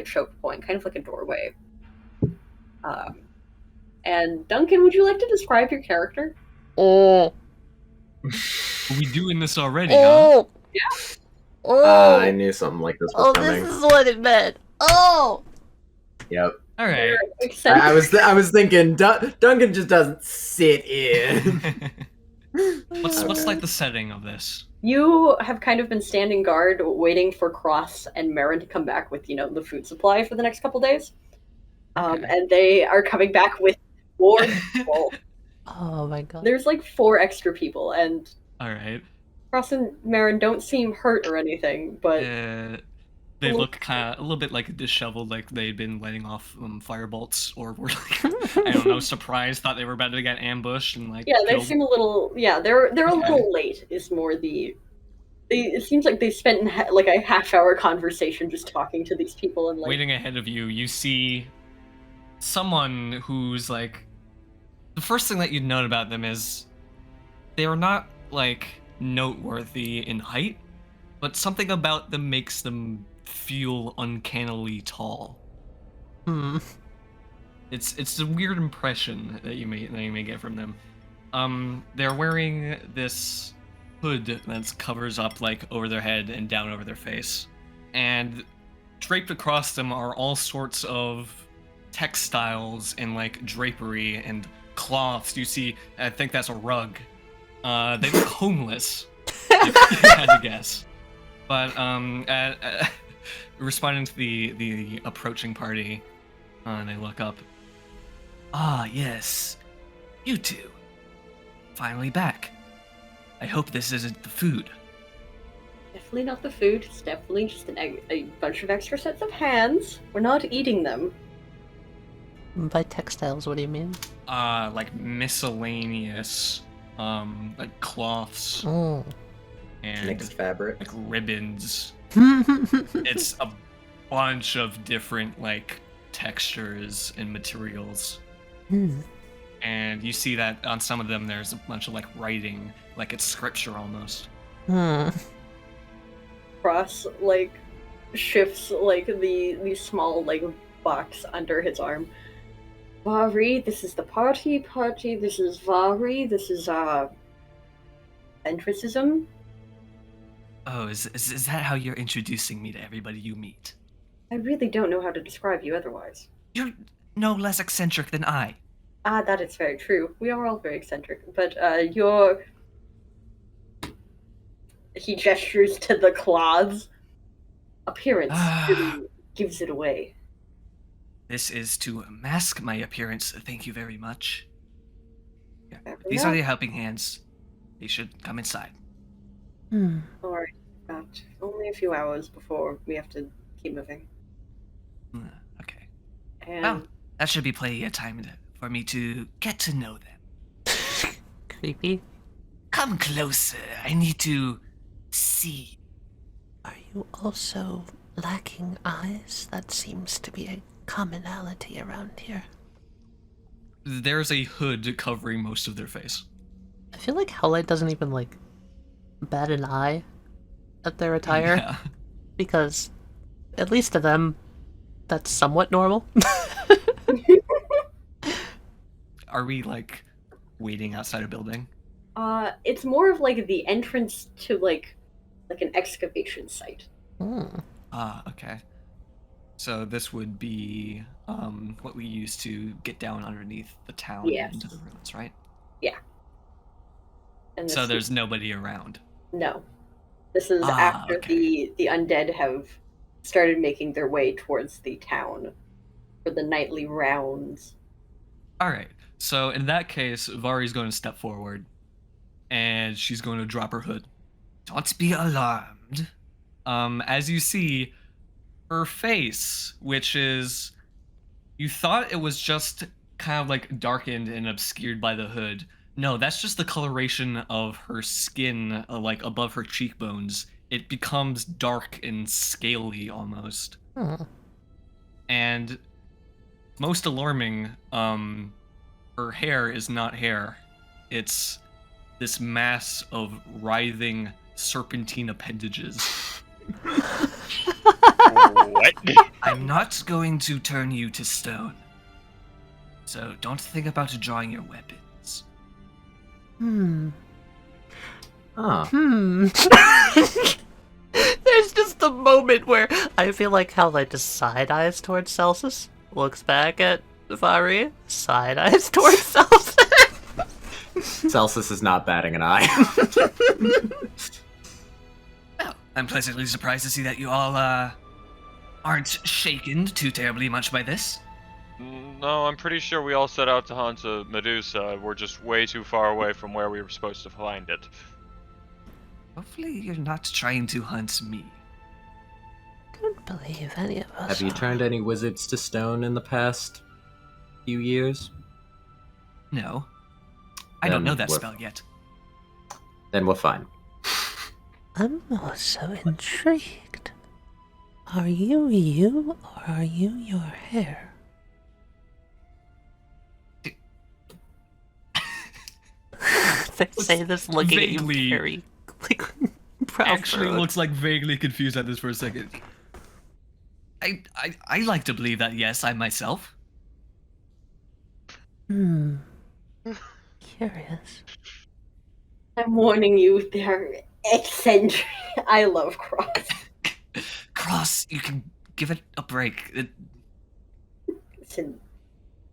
choke point, kind of like a doorway. And Duncan, would you like to describe your character? Are we doing this already, huh? Yeah. Oh, I knew something like this was oh, coming. this is what it meant. Oh, Yep. All right. I was thinking Duncan just doesn't sit in. What's like the setting of this? You have kind of been standing guard, waiting for Cross and Marin to come back with, the food supply for the next couple days. Okay. And they are coming back with more people. oh my god. There's like 4 extra people, and All right. Cross and Marin don't seem hurt or anything, but They look kind of a little bit like disheveled, like they'd been letting off firebolts, or were like, I don't know, surprised, thought they were about to get ambushed, and like yeah, they killed. seem a little. Yeah, they're a Okay. little late. Is more it seems like they spent like a half-hour conversation just talking to these people and like. Waiting ahead of you, you see someone who's like, the first thing that you'd note about them is they are not like noteworthy in height, but something about them makes them feel uncannily tall. Hmm. It's a weird impression that you may get from them. They're wearing this hood that covers up like over their head and down over their face, and draped across them are all sorts of textiles and like drapery and cloths. You see, I think that's a rug. They look homeless, if you had to guess. But responding to the approaching party, and I look up. Ah, yes, you two, finally back. I hope this isn't the food. Definitely not the food. It's definitely just a bunch of extra sets of hands. We're not eating them. By textiles, what do you mean? Like miscellaneous, like cloths Oh. and Mixed fabric. like ribbons. It's a bunch of different like textures and materials. Hmm. And you see that on some of them there's a bunch of like writing, like it's scripture almost. Hmm. Cross like shifts like the small like box under his arm. Vari, this is the party. This is Vari. This is Entricism. Oh, is that how you're introducing me to everybody you meet? I really don't know how to describe you otherwise. You're no less eccentric than I. Ah, that is very true. We are all very eccentric, but your... He gestures to the cloths. Appearance really gives it away. This is to mask my appearance, thank you very much. Yeah. Fair These enough. are the helping hands. They should come inside. Hmm. Alright, got only a few hours before we have to keep moving. Okay. And Well, that should be plenty of time for me to get to know them. Creepy. Come closer. I need to see. Are you also lacking eyes? That seems to be a commonality around here. There's a hood covering most of their face. I feel like Howlite doesn't even like bat an eye at their attire Yeah. because, at least to them, that's somewhat normal. Are we like waiting outside a building? it's more of like the entrance to like an excavation site. Hmm. Okay. So this would be what we use to get down underneath the town Yes. into the ruins, right? And So this there's nobody around. no. This is after okay. the undead have started making their way towards the town for the nightly rounds. All right. So in that case, Vari's going to step forward, and she's going to drop her hood. Don't be alarmed. As you see, her face, which is, you thought it was just kind of like darkened and obscured by the hood. No, that's just the coloration of her skin, like above her cheekbones. It becomes dark and scaly almost. Hmm. And most alarming, her hair is not hair. It's this mass of writhing serpentine appendages. What? I'm not going to turn you to stone. So don't think about drawing your weapons. Hmm. Ah. Hmm. There's the moment where I feel like Howlite just side eyes towards Celsus, looks back at Vari, side eyes towards Celsus. Celsus is not batting an eye. Well, I'm pleasantly surprised to see that you all aren't shaken too terribly much by this. No, I'm pretty sure we all set out to hunt a Medusa. We're just way too far away from where we were supposed to find it. Hopefully you're not trying to hunt me. Couldn't believe any of us. Have you turned any wizards to stone in the past few years? No. I don't Then know that we're- spell yet. Then we're fine. I'm also intrigued. Are you you, or are you your hair? They say this looking at Vaguely- you very, like, proud. Actually looks like vaguely confused at this for a second. I like to believe that, yes, I myself. Curious. I'm warning you, they're eccentric. I love Cross. Cross, you can give it a break. It Listen,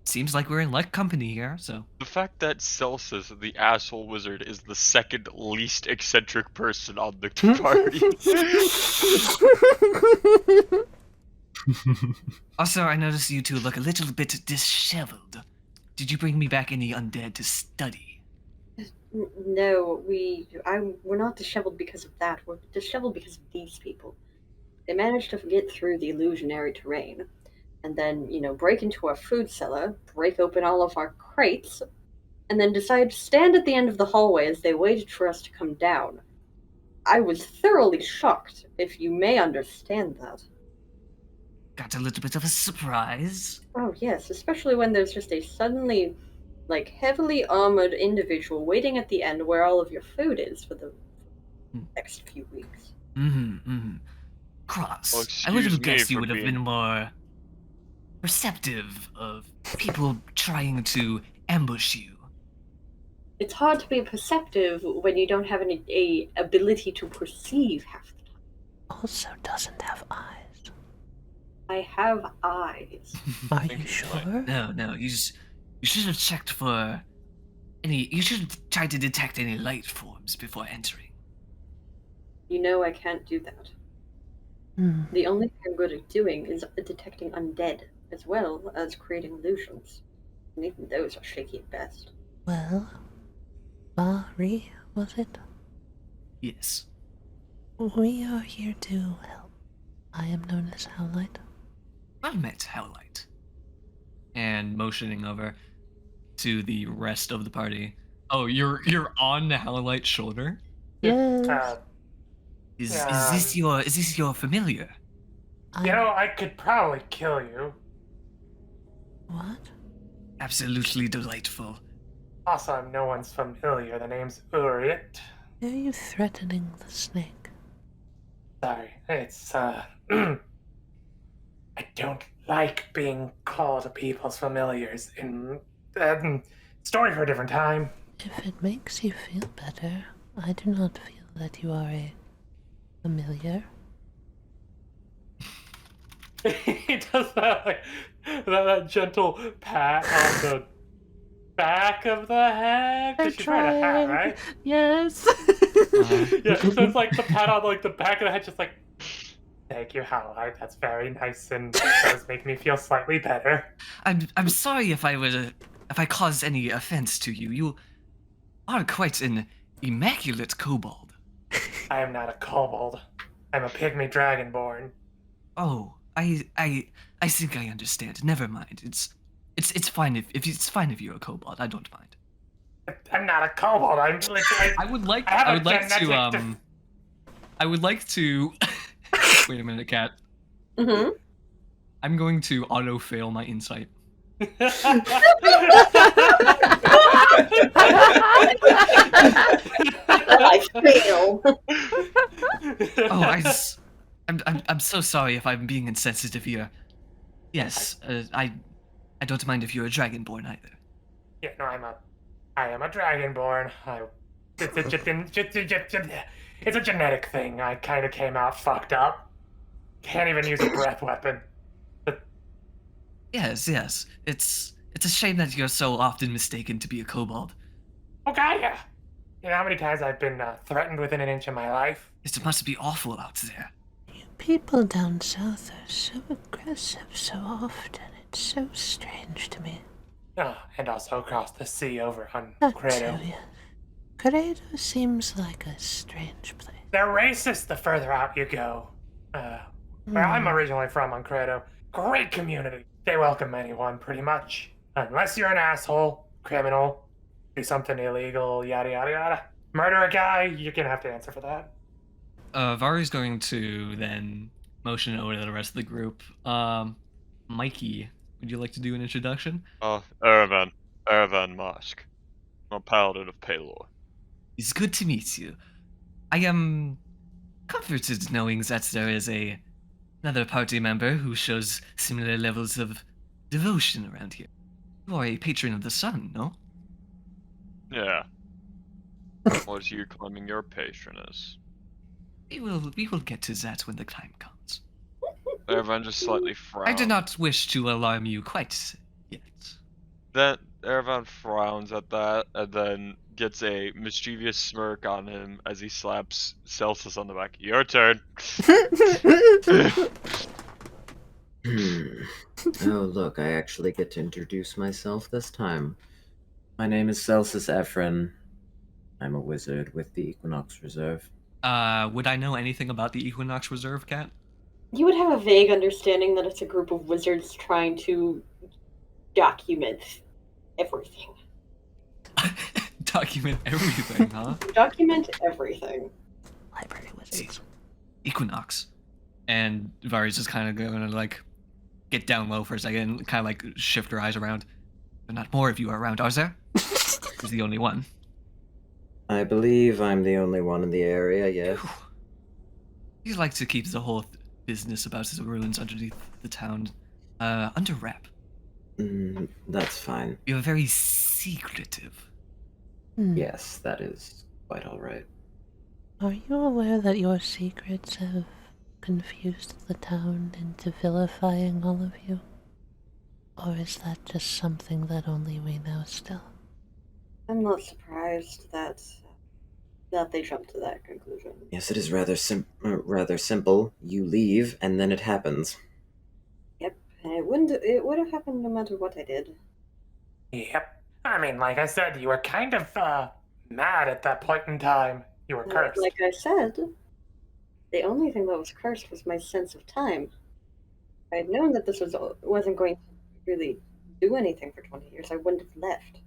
seems like we're in like company here, so. The fact that Celsus, the asshole wizard, is the second least eccentric person on the party. Also, I noticed you two look a little bit disheveled. Did you bring me back any undead to study? no, we're not disheveled because of that. We're disheveled because of these people. They managed to get through the illusionary terrain, and then, break into our food cellar, break open all of our crates, and then decide to stand at the end of the hallway as they waited for us to come down. I was thoroughly shocked, if you may understand that. Got a little bit of a surprise. Oh, yes, especially when there's just a suddenly, heavily armored individual waiting at the end where all of your food is for the next few weeks. Cross, Well, I would excuse have me guessed you for would have being- been more perceptive of people trying to ambush you. It's hard to be perceptive when you don't have a ability to perceive half the time. Also doesn't have eyes. I have eyes. Are you sure? No, you should have checked for any. You should have tried to detect any light forms before entering. You know I can't do that. The only thing I'm good at doing is detecting undead, as well as creating illusions. And even those are shaky at best. Well, Vari, was it? Yes. We are here to help. I am known as Howlite. Well met, Howlite. And motioning over to the rest of the party. Oh, you're on Howlite's shoulder? Yes. Is Yeah. this your familiar? I could probably kill you. What? Absolutely delightful. Also, I'm no one's familiar. The name's Uryte. Are you threatening the snake? Sorry, it's, I don't like being called people's familiars in, story for a different time. If it makes you feel better, I do not feel that you are a familiar. He does that gentle pat on the back of the head. 'Cause she's wearing a hat, right? Yes. Yeah, so it's like the pat on the back of the head, just like, thank you, Howlite. That's very nice and does make me feel slightly better. I'm sorry if I caused any offense to you. You are quite an immaculate kobold. I am not a kobold. I'm a pygmy dragonborn. Oh, I think I understand. Never mind. It's fine if it's fine if you're a kobold. I don't mind. I'm not a kobold. I'm literally. I would like I have I a would like to genetic I would like to wait a minute, Kat. Mm-hmm. I'm going to auto fail my insight. I fail. Oh, I'm so sorry if I'm being insensitive here. Yes, I don't mind if you're a dragonborn either. Yeah, no, I am a dragonborn. It's a genetic thing. I kind of came out fucked up. can't even use a breath weapon. Yes, yes. It's a shame that you're so often mistaken to be a kobold. Oh god, yeah. You know how many times I've been threatened within an inch of my life? It must be awful out there. You people down south are so aggressive so often. It's so strange to me. And also across the sea over on Not Credo. so, yeah. Credo seems like a strange place. They're racist the further out you go. Where I'm originally from on Credo, great community. They welcome anyone, pretty much. Unless you're an asshole, criminal, do something illegal, yada yada yada. Murder a guy, you're gonna have to answer for that. Vari's going to then motion over to the rest of the group. Mikey, would you like to do an introduction? Erevan Mask. I'm a paladin of Palor. It's good to meet you. I am comforted knowing that there is another party member who shows similar levels of devotion around here. You are a patron of the sun, no? Yeah. What you claiming your patron is? We will get to that when the time comes. Erevan just slightly frowns. I do not wish to alarm you quite yet. Then Erevan frowns at that and then gets a mischievous smirk on him as he slaps Celsus on the back. Your turn. Oh, look, I actually get to introduce myself this time. My name is Celsus Ephron. I'm a wizard with the Equinox Reserve. Would I know anything about the Equinox Reserve, Cat? You would have a vague understanding that it's a group of wizards trying to document everything. Document everything, huh? Document everything. Library wizards. Equinox. And Vari's just kind of going to, like, get down low for a second, kind of, like, shift her eyes around. But not more of you are around, are there? He's the only one. I believe I'm the only one in the area, yes. We like to keep the whole business about the ruins underneath the town under wrap. That's fine. You're very secretive. Yes, that is quite alright. Are you aware that your secrets have confused the town into vilifying all of you? Or is that just something that only we know still? I'm not surprised that they jumped to that conclusion. Yes, it is rather simple. You leave, and then it happens. Yep, and it would have happened no matter what I did. Yep. I mean, like I said, you were kind of mad at that point in time. You were cursed. Like I said, the only thing that was cursed was my sense of time. If I had known that this wasn't going to really do anything for 20 years, I wouldn't have left.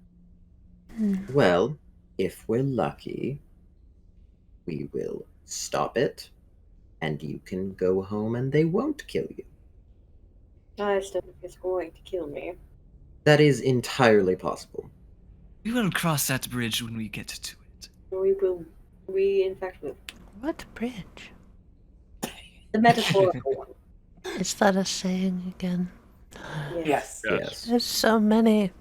Well, if we're lucky, we will stop it, and you can go home and they won't kill you. I still think it's going to kill me. That is entirely possible. We will cross that bridge when we get to it. We in fact will. What bridge? The metaphorical one. Is that a saying again? Yes. There's so many.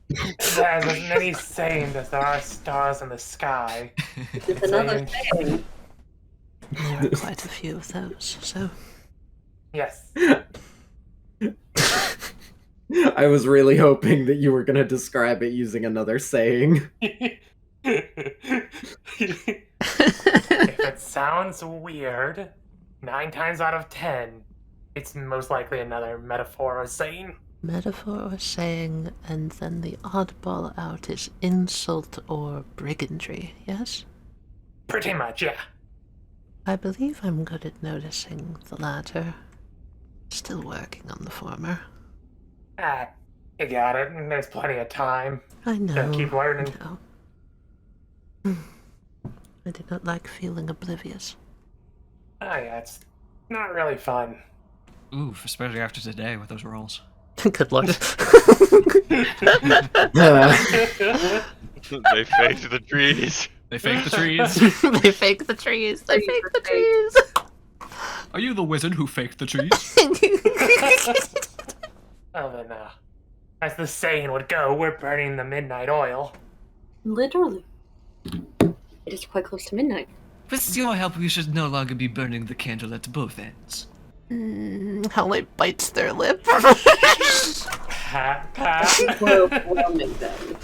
There's as many sayings as there are stars in the sky. It's another saying. There are quite a few of those, so... Yes. I was really hoping that you were going to describe it using another saying. If it sounds weird, 9 times out of 10, it's most likely another metaphor or saying. Metaphor or saying, and then the oddball out is insult or brigandry, yes? Pretty much, yeah. I believe I'm good at noticing the latter. Still working on the former. You got it. There's plenty of time. I know. Gotta keep learning. I know. I do not like feeling oblivious. Oh yeah, it's not really fun. Oof, especially after today with those rolls. Good lord. They faked the trees. They fake the trees. They fake the trees. They fake the trees. Are you the wizard who faked the trees? Well then, as the saying would go, we're burning the midnight oil. Literally. It is quite close to midnight. With your help, we should no longer be burning the candle at both ends. Howlite bites their lip. Pat, pat. We'll make them.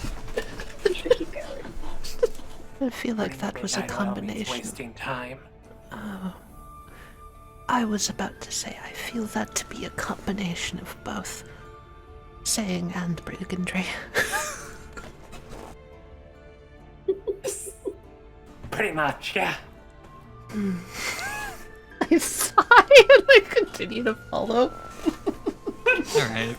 Tricky going. I feel like that was a combination. Wasting time. Oh. I was about to say, I feel that to be a combination of both saying and brigandry. Pretty much, yeah. I sigh and I continue to follow. Alright.